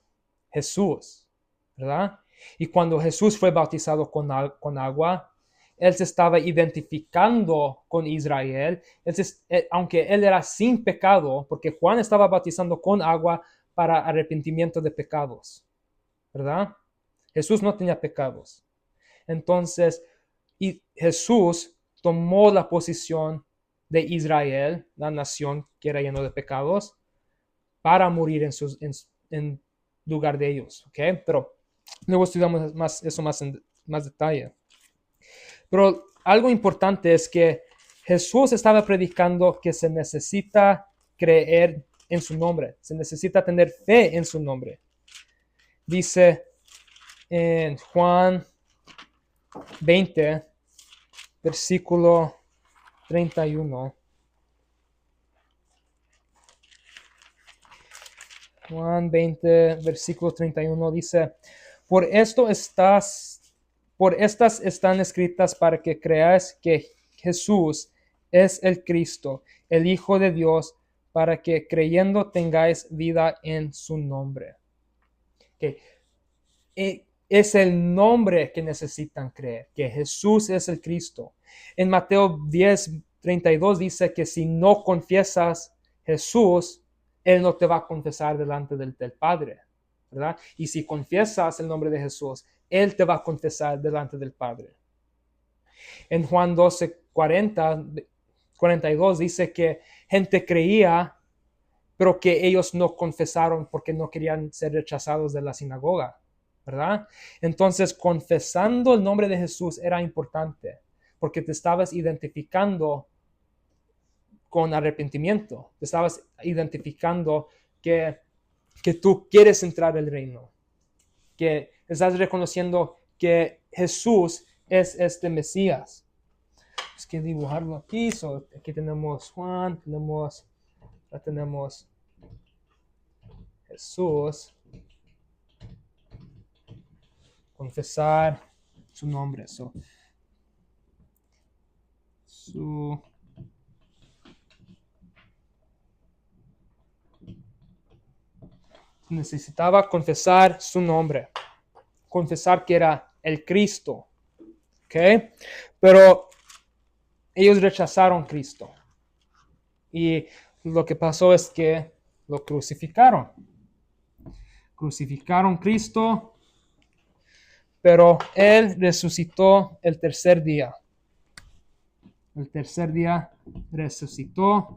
Jesús, ¿verdad? Y cuando Jesús fue bautizado con agua, él se estaba identificando con Israel, aunque él era sin pecado, porque Juan estaba bautizando con agua para arrepentimiento de pecados, ¿verdad? Jesús no tenía pecados. Entonces, y Jesús tomó la posición de Israel, la nación que era lleno de pecados, para morir en lugar de ellos, ¿ok? Pero luego estudiamos eso más en más detalle. Pero algo importante es que Jesús estaba predicando que se necesita creer en su nombre, se necesita tener fe en su nombre. Dice en Juan 20, versículo 31. Juan 20, versículo 31 dice, por estas están escritas para que creáis que Jesús es el Cristo, el Hijo de Dios, para que creyendo tengáis vida en su nombre. Okay. Es el nombre que necesitan creer, que Jesús es el Cristo. En Mateo 10:32 dice que si no confiesas Jesús, Él no te va a confesar delante del Padre, ¿verdad? Y si confiesas el nombre de Jesús, Él te va a confesar delante del Padre. En Juan 12:42 dice que gente creía, pero que ellos no confesaron porque no querían ser rechazados de la sinagoga, ¿verdad? Entonces, confesando el nombre de Jesús era importante, porque te estabas identificando con arrepentimiento, te estabas identificando que tú quieres entrar al reino, que estás reconociendo que Jesús es este Mesías. Es que dibujarlo aquí, aquí tenemos Juan, tenemos Jesús, confesar su nombre. Necesitaba confesar su nombre, confesar que era el Cristo, ¿ok? Pero ellos rechazaron a Cristo y lo que pasó es que lo crucificaron. Crucificaron a Cristo, pero Él resucitó el tercer día. El tercer día resucitó.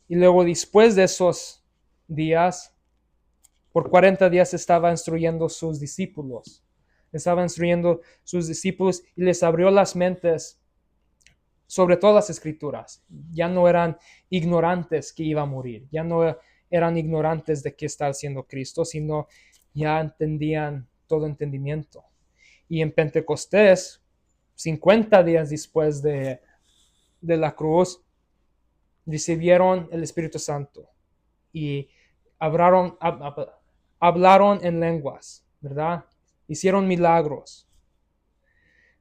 Y luego después de esos días, por 40 días estaba instruyendo sus discípulos. Estaba instruyendo sus discípulos y les abrió las mentes sobre todas las escrituras. Ya no eran ignorantes que iba a morir. Ya no eran ignorantes de qué está haciendo Cristo, sino ya entendían todo entendimiento. Y en Pentecostés, 50 días después de la cruz, recibieron el Espíritu Santo y hablaron en lenguas, ¿verdad? Hicieron milagros,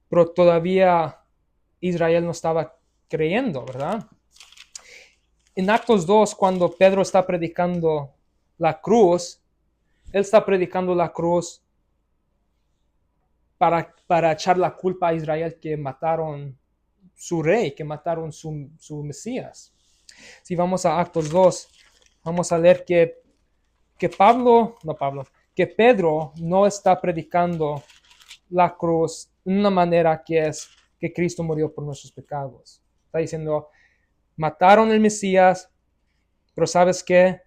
pero todavía Israel no estaba creyendo, ¿verdad? En Actos 2, cuando Pedro está predicando la cruz, él está predicando la cruz para echar la culpa a Israel que mataron su rey, que mataron su Mesías. Si vamos a Actos 2, vamos a leer que que Pedro no está predicando la cruz de una manera que es que Cristo murió por nuestros pecados. Está diciendo, mataron el Mesías, pero ¿sabes qué?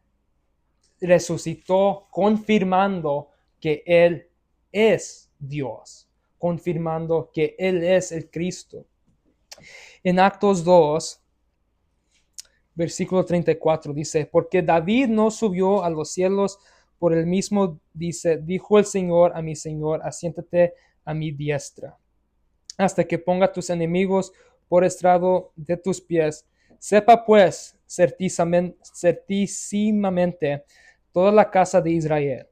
Resucitó confirmando que Él es Dios, confirmando que Él es el Cristo. En Actos 2, versículo 34 dice, porque David no subió a los cielos por él mismo, dijo el Señor a mi Señor, asiéntate a mi diestra, hasta que ponga tus enemigos por estrado de tus pies. Sepa pues certísimamente toda la casa de Israel,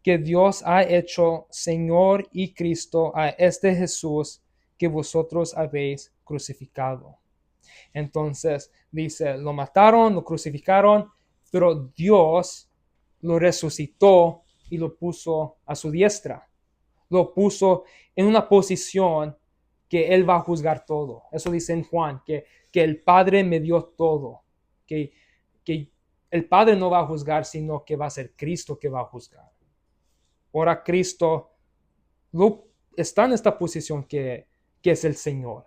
que Dios ha hecho Señor y Cristo a este Jesús que vosotros habéis crucificado. Entonces dice, lo mataron, lo crucificaron, pero Dios lo resucitó y lo puso a su diestra. Lo puso en una posición que Él va a juzgar todo. Eso dice en Juan, que el Padre me dio todo, que el Padre no va a juzgar, sino que va a ser Cristo que va a juzgar. Ahora Cristo está en esta posición que es el Señor.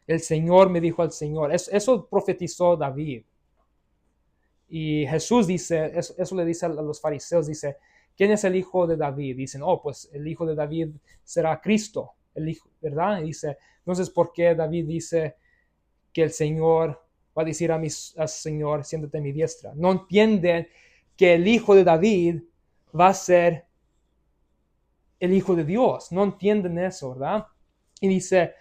El Señor me dijo al Señor. Eso profetizó David. Y Jesús dice, eso le dice a los fariseos, dice, ¿quién es el hijo de David? Dicen, pues el hijo de David será Cristo, el hijo, ¿verdad? Y dice, entonces, ¿por qué David dice que el Señor va a decir al Señor, siéntate a mi diestra? No entienden que el hijo de David va a ser el hijo de Dios. No entienden eso, ¿verdad? Y dice,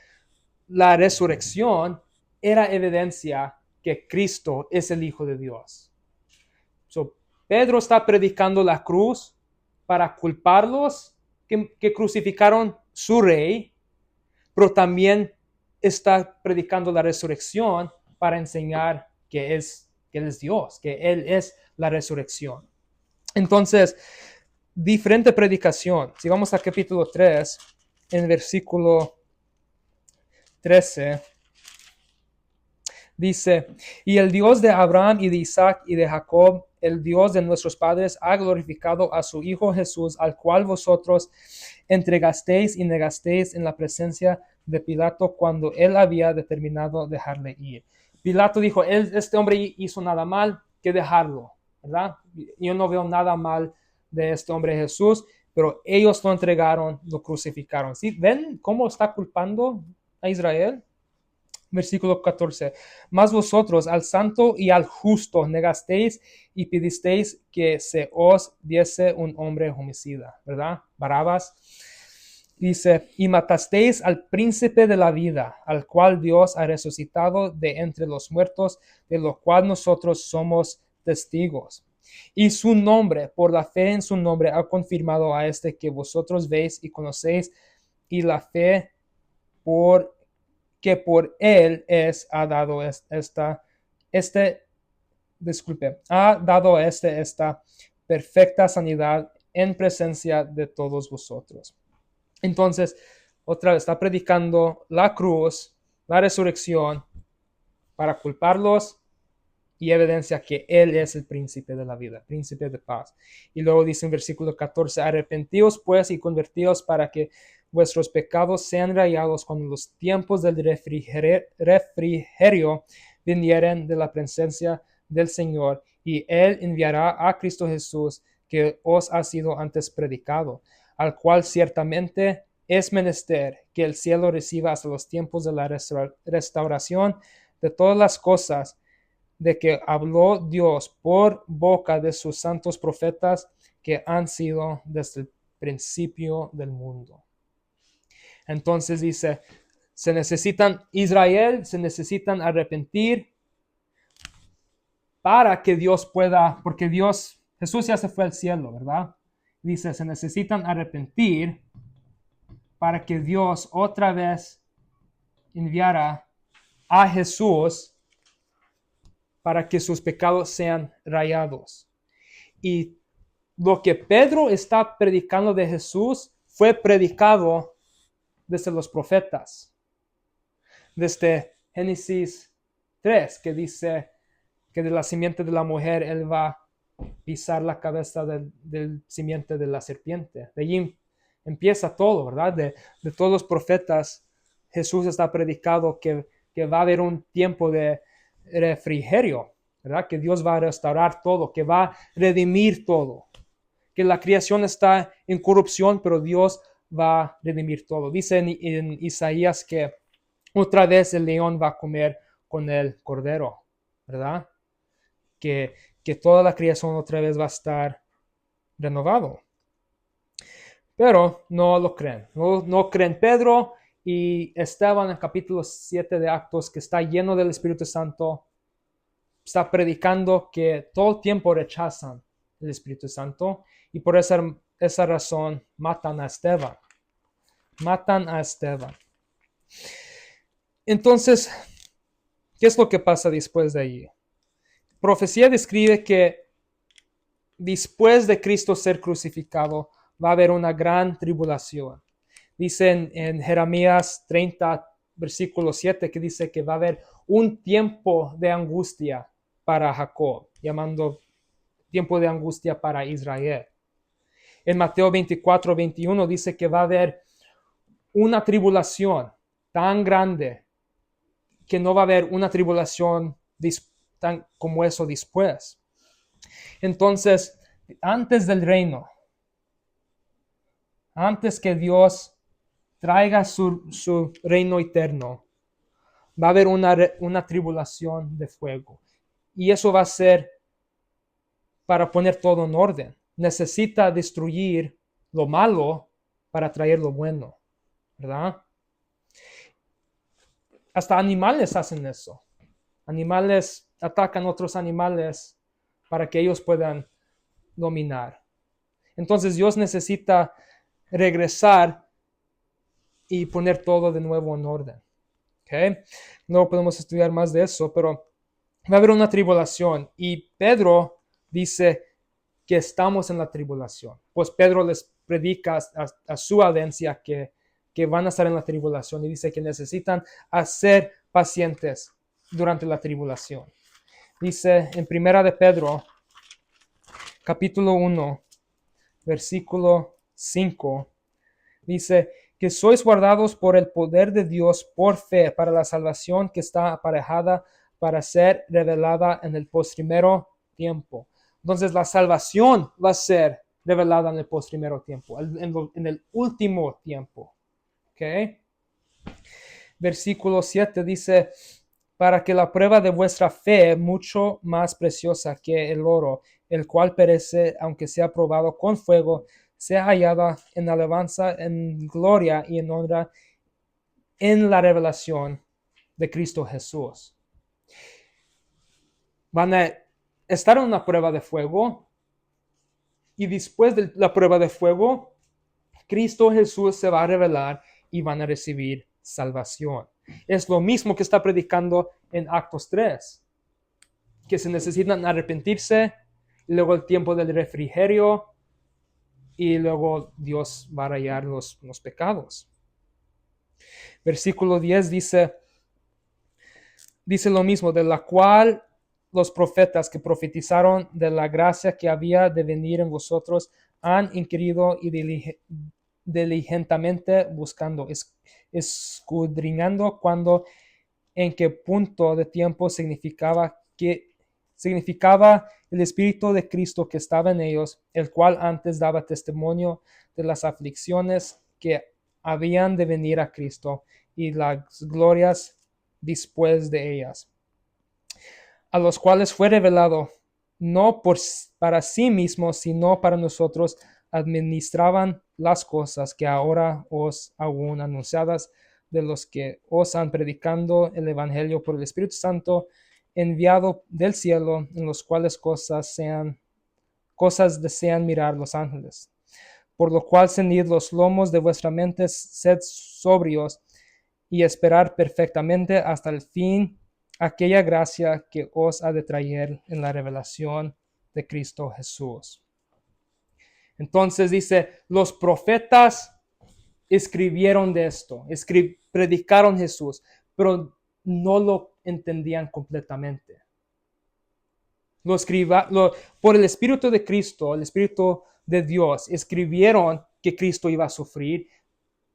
la resurrección era evidencia que Cristo es el Hijo de Dios. Pedro está predicando la cruz para culparlos que crucificaron su rey, pero también está predicando la resurrección para enseñar que Él es Dios, que Él es la resurrección. Entonces, diferente predicación. Si vamos al capítulo 3, en versículo 13, dice, y el Dios de Abraham y de Isaac y de Jacob, el Dios de nuestros padres, ha glorificado a su Hijo Jesús, al cual vosotros entregasteis y negasteis en la presencia de Pilato cuando él había determinado dejarle ir. Pilato dijo, este hombre hizo nada mal, que dejarlo, ¿verdad? Yo no veo nada mal de este hombre Jesús, pero ellos lo entregaron, lo crucificaron. ¿Sí? ¿Ven cómo está culpando a Israel? Versículo 14. Mas vosotros al santo y al justo negasteis y pedisteis que se os diese un hombre homicida, ¿verdad? Barabas. Dice, y matasteis al príncipe de la vida, al cual Dios ha resucitado de entre los muertos, de lo cual nosotros somos testigos. Y su nombre, por la fe en su nombre, ha confirmado a este que vosotros veis y conocéis, y la fe que por él ha dado esta perfecta sanidad en presencia de todos vosotros. Entonces, otra vez está predicando la cruz, la resurrección, para culparlos y evidencia que Él es el príncipe de la vida, príncipe de paz. Y luego dice en versículo 14, arrepentíos pues y convertíos para que vuestros pecados sean rayados cuando los tiempos del refrigerio vinieren de la presencia del Señor, y Él enviará a Cristo Jesús, que os ha sido antes predicado, al cual ciertamente es menester que el cielo reciba hasta los tiempos de la restauración de todas las cosas de que habló Dios por boca de sus santos profetas que han sido desde el principio del mundo. Entonces dice, Israel se necesitan arrepentir para que Dios pueda, porque Jesús ya se fue al cielo, ¿verdad? Dice, se necesitan arrepentir para que Dios otra vez enviara a Jesús para que sus pecados sean rayados. Y lo que Pedro está predicando de Jesús fue predicado desde los profetas. Desde Génesis 3, que dice que de la simiente de la mujer él va a pisar la cabeza del simiente de la serpiente. De allí empieza todo, ¿verdad? De todos los profetas, Jesús está predicado que va a haber un tiempo de refrigerio, ¿verdad? Que Dios va a restaurar todo, que va a redimir todo, que la creación está en corrupción, pero Dios va a redimir todo. Dice en Isaías que otra vez el león va a comer con el cordero, ¿verdad? Que, que toda la creación otra vez va a estar renovado. Pero no lo creen. No creen Pedro y Esteban en capítulo 7 de Actos, que está lleno del Espíritu Santo, está predicando que todo el tiempo rechazan el Espíritu Santo y por esa razón matan a Esteban. Matan a Esteban. Entonces, ¿qué es lo que pasa después de allí? Profecía describe que después de Cristo ser crucificado, va a haber una gran tribulación. Dice en Jeremías 30, versículo 7, que dice que va a haber un tiempo de angustia para Jacob, llamando tiempo de angustia para Israel. En Mateo 24, 21 dice que va a haber una tribulación tan grande que no va a haber una tribulación tan como eso después. Entonces, antes del reino, antes que Dios traiga su reino eterno, va a haber una tribulación de fuego. Y eso va a ser para poner todo en orden. Necesita destruir lo malo para traer lo bueno, ¿verdad? Hasta animales hacen eso. Animales atacan a otros animales para que ellos puedan dominar. Entonces Dios necesita regresar y poner todo de nuevo en orden. ¿Okay? No podemos estudiar más de eso, pero va a haber una tribulación y Pedro dice que estamos en la tribulación. Pues Pedro les predica a su audiencia que van a estar en la tribulación y dice que necesitan ser pacientes durante la tribulación. Dice en Primera de Pedro, capítulo 1, versículo 5, dice que sois guardados por el poder de Dios por fe para la salvación que está aparejada para ser revelada en el postrimero tiempo. Entonces la salvación va a ser revelada en el postrimero tiempo, en el último tiempo. ¿Okay? Versículo 7 dice, para que la prueba de vuestra fe, mucho más preciosa que el oro, el cual perece, aunque sea probado con fuego, sea hallada en alabanza, en gloria y en honra en la revelación de Cristo Jesús. Van a estar en una prueba de fuego y después de la prueba de fuego, Cristo Jesús se va a revelar y van a recibir salvación. Es lo mismo que está predicando en Actos 3, que se necesitan arrepentirse, y luego el tiempo del refrigerio, y luego Dios va a rayar los pecados. Versículo 10 dice lo mismo, de la cual los profetas que profetizaron de la gracia que había de venir en vosotros han inquirido y diligentemente buscando, escudriñando cuando, en qué punto de tiempo significaba el Espíritu de Cristo que estaba en ellos, el cual antes daba testimonio de las aflicciones que habían de venir a Cristo y las glorias después de ellas, a los cuales fue revelado no para sí mismos, sino para nosotros, administraban las cosas que ahora os aún anunciadas de los que os han predicando el Evangelio por el Espíritu Santo enviado del cielo, en los cuales cosas desean mirar los ángeles. Por lo cual ceñid los lomos de vuestra mente, sed sobrios y esperar perfectamente hasta el fin aquella gracia que os ha de traer en la revelación de Cristo Jesús. Entonces dice, los profetas escribieron de esto, predicaron Jesús, pero no lo entendían completamente. Por el Espíritu de Cristo, el Espíritu de Dios, escribieron que Cristo iba a sufrir,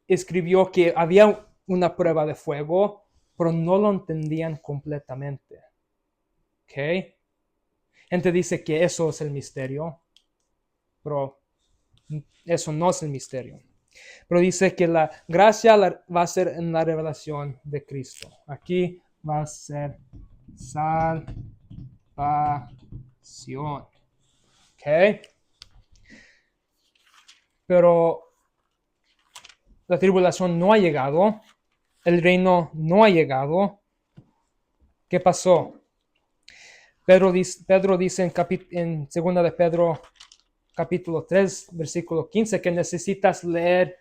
escribió que había una prueba de fuego, pero no lo entendían completamente. ¿Ok? Gente dice que eso es el misterio, pero eso no es el misterio. Pero dice que la gracia va a ser en la revelación de Cristo. Aquí va a ser salvación. ¿Ok? Pero la tribulación no ha llegado. El reino no ha llegado. ¿Qué pasó? Pedro dice en 2 de Pedro capítulo 3, versículo 15, que necesitas leer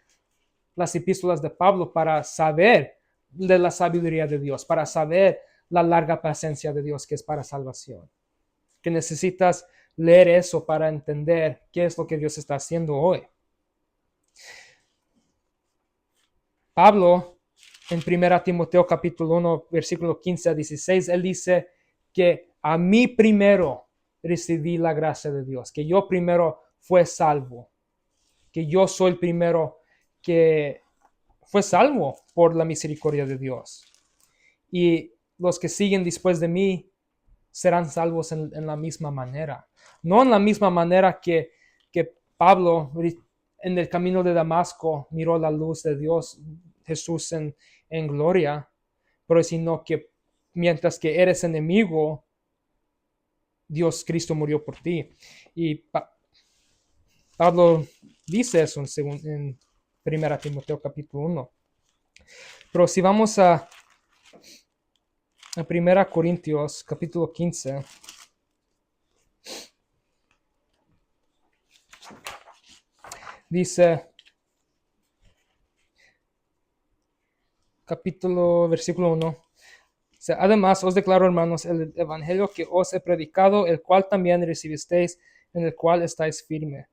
las epístolas de Pablo para saber de la sabiduría de Dios, para saber la larga paciencia de Dios que es para salvación. Que necesitas leer eso para entender qué es lo que Dios está haciendo hoy. Pablo, en 1 Timoteo capítulo 1, versículo 15 a 16, él dice que a mí primero recibí la gracia de Dios, que yo primero fue salvo, que yo soy el primero que fue salvo por la misericordia de Dios. Y los que siguen después de mí serán salvos en la misma manera. No en la misma manera que Pablo en el camino de Damasco miró la luz de Dios, Jesús en gloria, pero sino que mientras que eres enemigo, Dios Cristo murió por ti. Y Pablo dice eso en 1 Timoteo capítulo 1. Pero si vamos a 1 Corintios capítulo 15, dice, versículo 1, además os declaro, hermanos, el evangelio que os he predicado, el cual también recibisteis, en el cual estáis firme,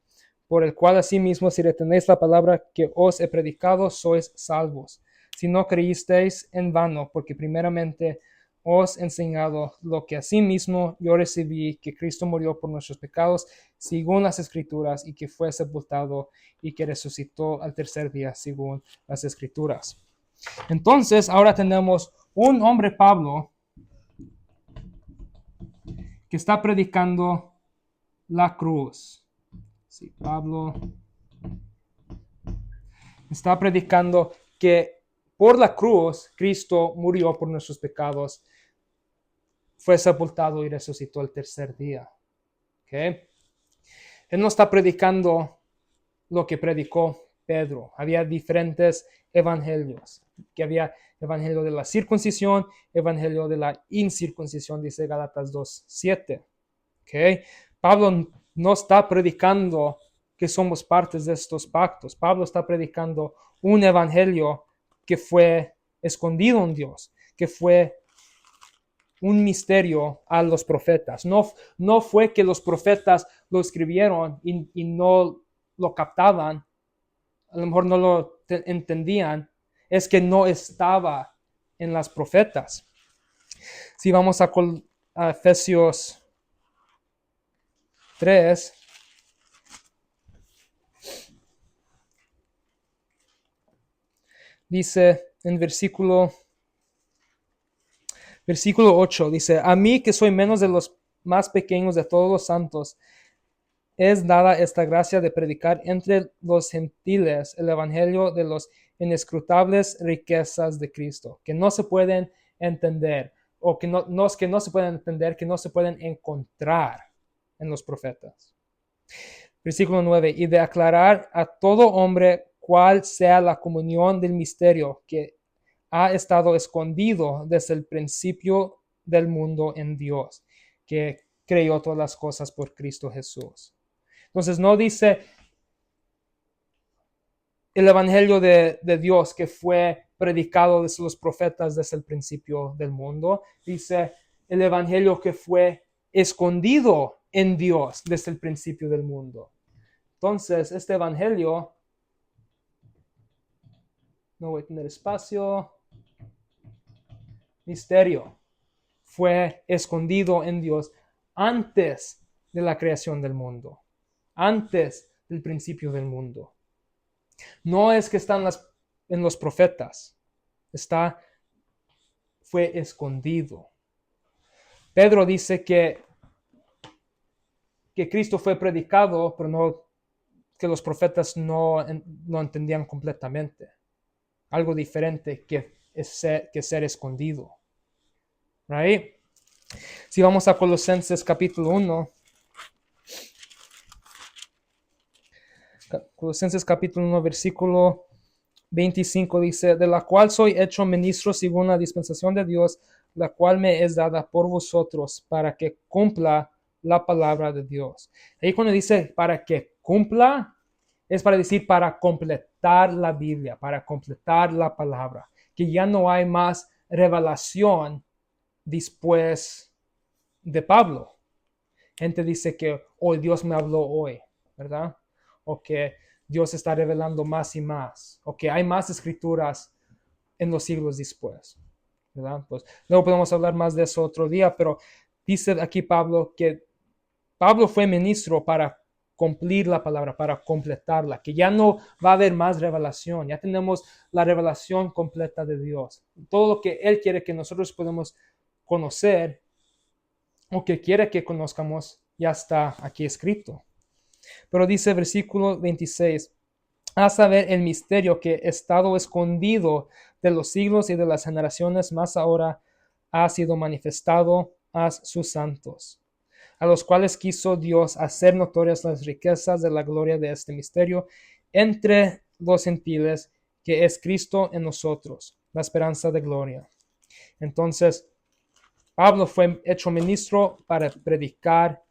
por el cual asimismo, si retenéis la palabra que os he predicado, sois salvos. Si no creísteis, en vano, porque primeramente os he enseñado lo que asimismo yo recibí, que Cristo murió por nuestros pecados, según las Escrituras, y que fue sepultado, y que resucitó al tercer día, según las Escrituras. Entonces, ahora tenemos un hombre, Pablo, que está predicando la cruz. Sí, Pablo está predicando que por la cruz Cristo murió por nuestros pecados, fue sepultado y resucitó el tercer día. ¿Okay? Él no está predicando lo que predicó Pedro. Había diferentes evangelios, que había evangelio de la circuncisión, evangelio de la incircuncisión, dice Gálatas 2:7. ¿Okay? Pablo no está predicando que somos partes de estos pactos. Pablo está predicando un evangelio que fue escondido en Dios, que fue un misterio a los profetas. No fue que los profetas lo escribieron y no lo captaban, a lo mejor no lo entendían, es que no estaba en las profetas. Si vamos a Efesios 3, dice en versículo 8, dice, a mí que soy menos de los más pequeños de todos los santos, es dada esta gracia de predicar entre los gentiles el evangelio de las inescrutables riquezas de Cristo, que no se pueden entender, o que no se pueden entender, que no se pueden encontrar en los profetas. Versículo 9, y de aclarar a todo hombre cuál sea la comunión del misterio que ha estado escondido desde el principio del mundo en Dios, que creó todas las cosas por Cristo Jesús. Entonces no dice el evangelio de Dios que fue predicado desde los profetas desde el principio del mundo. Dice el evangelio que fue escondido en Dios desde el principio del mundo. Entonces este evangelio no voy a tener espacio. Misterio. Fue escondido en Dios antes de la creación del mundo, antes del principio del mundo. No es que están en los profetas, fue escondido. Pedro dice que Cristo fue predicado, pero no, que los profetas no entendían completamente. Algo diferente que ser escondido. Right? Si vamos a Colosenses capítulo 1, Colosenses capítulo 1, versículo 25 dice, de la cual soy hecho ministro según la dispensación de Dios, la cual me es dada por vosotros para que cumpla la palabra de Dios. Ahí cuando dice para que cumpla, es para decir para completar la Biblia, para completar la palabra, que ya no hay más revelación después de Pablo. Gente dice que hoy Dios me habló hoy, ¿verdad? O que Dios está revelando más y más, o que hay más escrituras en los siglos después, ¿verdad? Pues luego podemos hablar más de eso otro día, pero dice aquí Pablo que Pablo fue ministro para cumplir la palabra, para completarla, que ya no va a haber más revelación, ya tenemos la revelación completa de Dios. Todo lo que Él quiere que nosotros podamos conocer o que quiere que conozcamos ya está aquí escrito. Pero dice versículo 26, a saber el misterio que ha estado escondido de los siglos y de las generaciones, más ahora ha sido manifestado a sus santos, a los cuales quiso Dios hacer notorias las riquezas de la gloria de este misterio entre los gentiles, que es Cristo en nosotros, la esperanza de gloria. Entonces, Pablo fue hecho ministro para predicar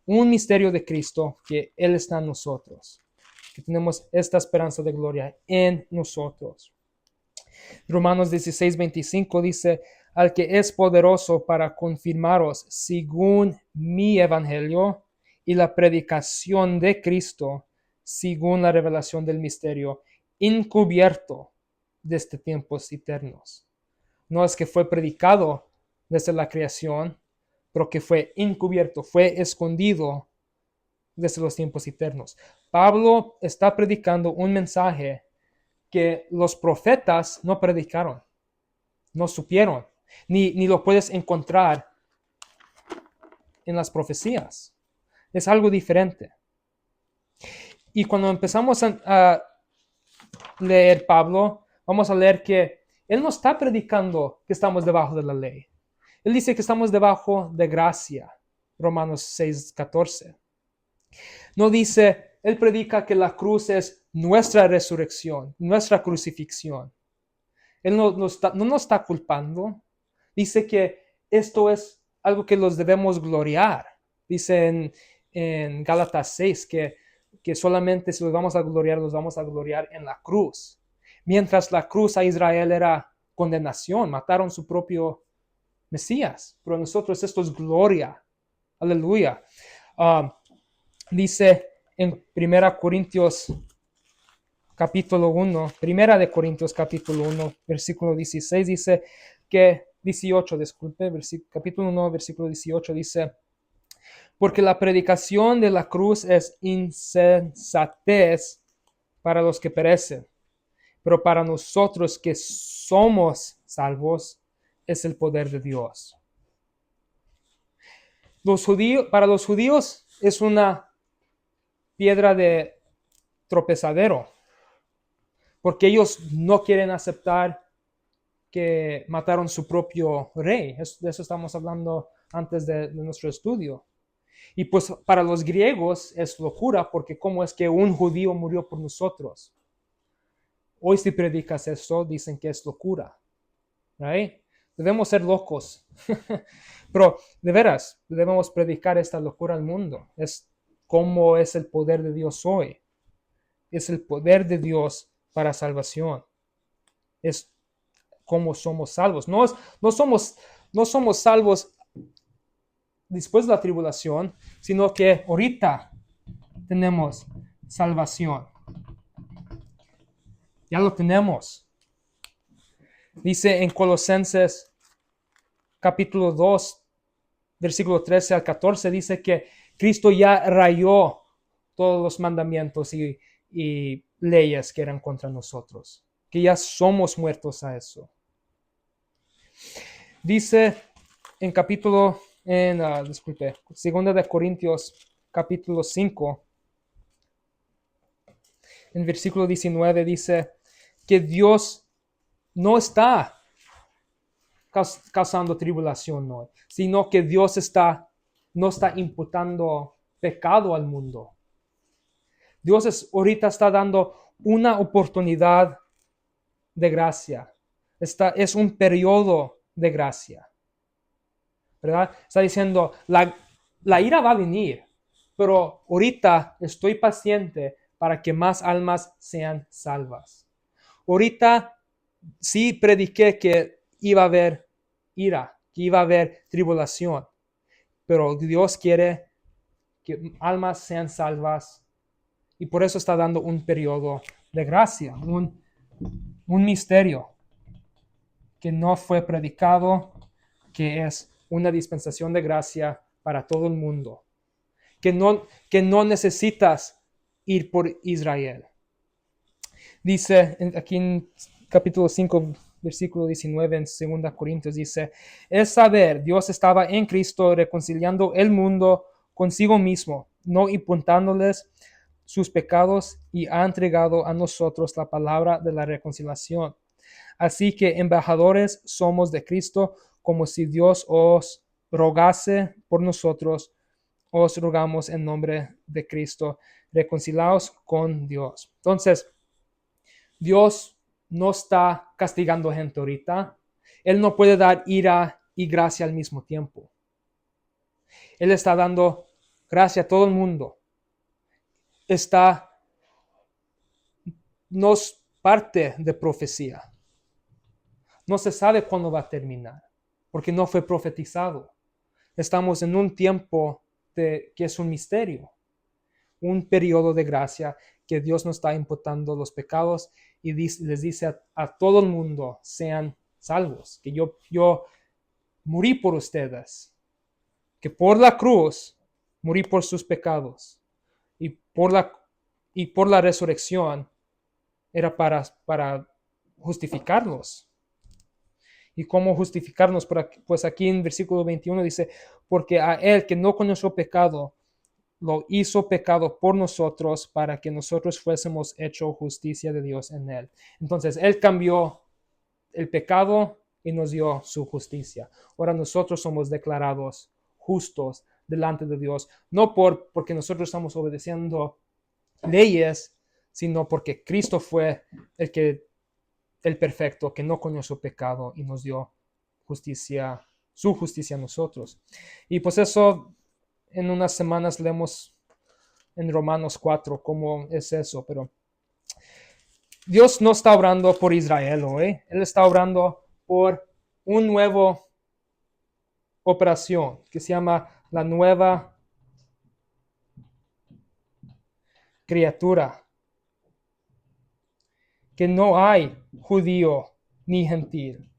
un misterio de Cristo, que Él está en nosotros, que tenemos esta esperanza de gloria en nosotros. Romanos 16:25 dice, al que es poderoso para confirmaros según mi evangelio y la predicación de Cristo, según la revelación del misterio, encubierto desde tiempos eternos. No es que fue predicado desde la creación, pero que fue encubierto, fue escondido desde los tiempos eternos. Pablo está predicando un mensaje que los profetas no predicaron, no supieron, ni lo puedes encontrar en las profecías. Es algo diferente. Y cuando empezamos a leer Pablo, vamos a leer que él no está predicando que estamos debajo de la ley. Él dice que estamos debajo de gracia, Romanos 6:14. No dice, él predica que la cruz es nuestra resurrección, nuestra crucifixión. Él no nos está culpando. Dice que esto es algo que los debemos gloriar. Dice en Gálatas 6 que solamente si los vamos a gloriar en la cruz. Mientras la cruz a Israel era condenación, mataron su propio Mesías. Pero nosotros esto es gloria. Aleluya. Dice en 1 Corintios capítulo 1, Primera de Corintios capítulo 1, versículo 16, dice que, 18, disculpe, capítulo 1, versículo 18, dice, porque la predicación de la cruz es insensatez para los que perecen, pero para nosotros que somos salvos es el poder de Dios. Para los judíos es una piedra de tropezadero, porque ellos no quieren aceptar que mataron su propio rey. De eso estamos hablando antes de nuestro estudio. Y pues para los griegos es locura, porque ¿cómo es que un judío murió por nosotros? Hoy si predicas esto, dicen que es locura. ¿Right? Debemos ser locos. Pero de veras, debemos predicar esta locura al mundo. Es como es el poder de Dios hoy. Es el poder de Dios para salvación. Es como somos salvos. No somos salvos después de la tribulación, sino que ahorita tenemos salvación. Ya lo tenemos. Dice en Colosenses capítulo 2, versículo 13 al 14, dice que Cristo ya rayó todos los mandamientos y leyes que eran contra nosotros, que ya somos muertos a eso. Dice en segunda de Corintios, capítulo 5, en versículo 19, dice que Dios no está causando tribulación, no, sino que Dios no está imputando pecado al mundo. Dios ahorita está dando una oportunidad de gracia. Es un periodo de gracia. ¿Verdad? Está diciendo, la ira va a venir, pero ahorita estoy paciente para que más almas sean salvas. Ahorita sí prediqué que iba a haber ira, que iba a haber tribulación, pero Dios quiere que almas sean salvas y por eso está dando un periodo de gracia, un misterio que no fue predicado, que es una dispensación de gracia para todo el mundo, que no necesitas ir por Israel. Dice aquí en capítulo 5, versículo 19 en 2 Corintios, dice, es saber, Dios estaba en Cristo reconciliando el mundo consigo mismo, no imputándoles sus pecados, y ha entregado a nosotros la palabra de la reconciliación. Así que embajadores somos de Cristo, como si Dios os rogase por nosotros, os rogamos en nombre de Cristo, reconciliaos con Dios. Entonces, Dios no está castigando gente ahorita. Él no puede dar ira y gracia al mismo tiempo. Él está dando gracia a todo el mundo. No es parte de profecía. No se sabe cuándo va a terminar, porque no fue profetizado. Estamos en un tiempo que es un misterio, un periodo de gracia que Dios nos está imputando los pecados y les dice a todo el mundo, sean salvos, que yo morí por ustedes, que por la cruz morí por sus pecados y por la resurrección era para justificarlos. ¿Y cómo justificarnos? Pues aquí en versículo 21 dice, porque a él que no conoció pecado, lo hizo pecado por nosotros para que nosotros fuésemos hecho justicia de Dios en él. Entonces, él cambió el pecado y nos dio su justicia. Ahora nosotros somos declarados justos delante de Dios, no porque nosotros estamos obedeciendo leyes, sino porque Cristo fue el perfecto, que no conoció pecado y nos dio justicia, su justicia a nosotros. Y pues eso, en unas semanas leemos en Romanos 4 cómo es eso, pero Dios no está obrando por Israel hoy, Él está obrando por una nueva operación que se llama la nueva criatura, que no hay judío ni gentil.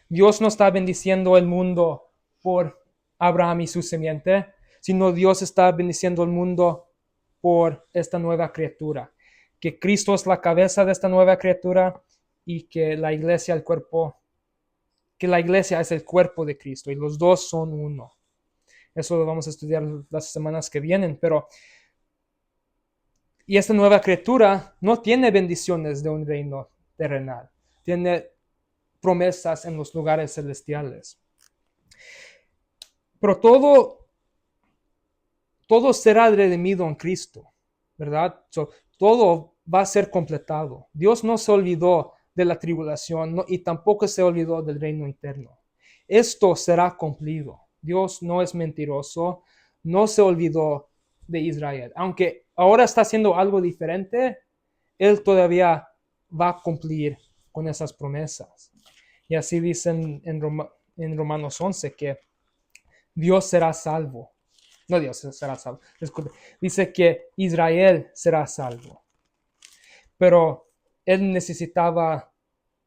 Dios no está bendiciendo el mundo por Abraham y su simiente, sino Dios está bendiciendo el mundo por esta nueva criatura. Que Cristo es la cabeza de esta nueva criatura y que la iglesia es el cuerpo de Cristo y los dos son uno. Eso lo vamos a estudiar las semanas que vienen, y esta nueva criatura no tiene bendiciones de un reino terrenal, tiene promesas en los lugares celestiales. Pero todo será redimido en Cristo, ¿verdad? Todo va a ser completado. Dios no se olvidó de la tribulación y tampoco se olvidó del reino eterno. Esto será cumplido. Dios no es mentiroso, no se olvidó de Israel. Aunque ahora está haciendo algo diferente, Él todavía va a cumplir con esas promesas. Y así dicen en Romanos 11 que Dios será salvo. No, Dios será salvo. Disculpe. Dice que Israel será salvo. Pero él necesitaba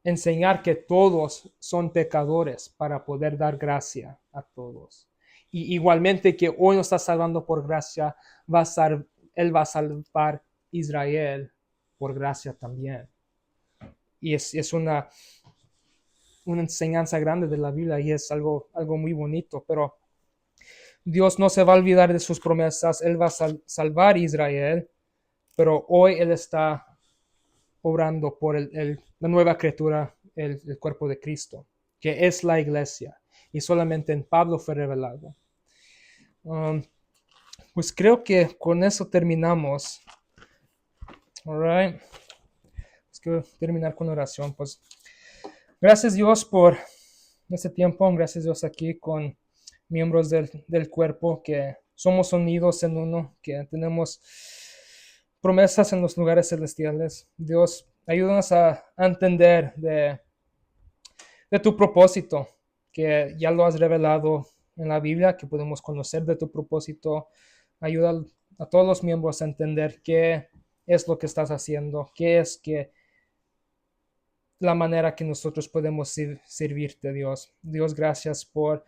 enseñar que todos son pecadores para poder dar gracia a todos. Y igualmente que hoy nos está salvando por gracia, Él va a salvar Israel por gracia también. Y es una enseñanza grande de la Biblia y es algo muy bonito, pero Dios no se va a olvidar de sus promesas. Él va a salvar a Israel, pero hoy Él está obrando por la nueva criatura, el cuerpo de Cristo, que es la iglesia, y solamente en Pablo fue revelado. Pues creo que con eso terminamos. All right. Es que terminar con oración. Pues gracias Dios por este tiempo. Gracias Dios aquí con miembros del cuerpo que somos unidos en uno, que tenemos promesas en los lugares celestiales. Dios, ayúdanos a entender de tu propósito, que ya lo has revelado en la Biblia, que podemos conocer de tu propósito. Ayuda a todos los miembros a entender qué es lo que estás haciendo, qué es que la manera que nosotros podemos servirte, Dios. Dios, gracias por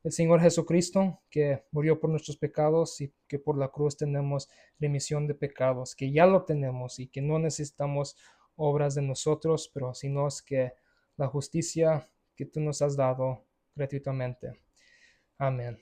el Señor Jesucristo, que murió por nuestros pecados y que por la cruz tenemos remisión de pecados, que ya lo tenemos y que no necesitamos obras de nosotros, pero sino es que la justicia que tú nos has dado gratuitamente. Amén.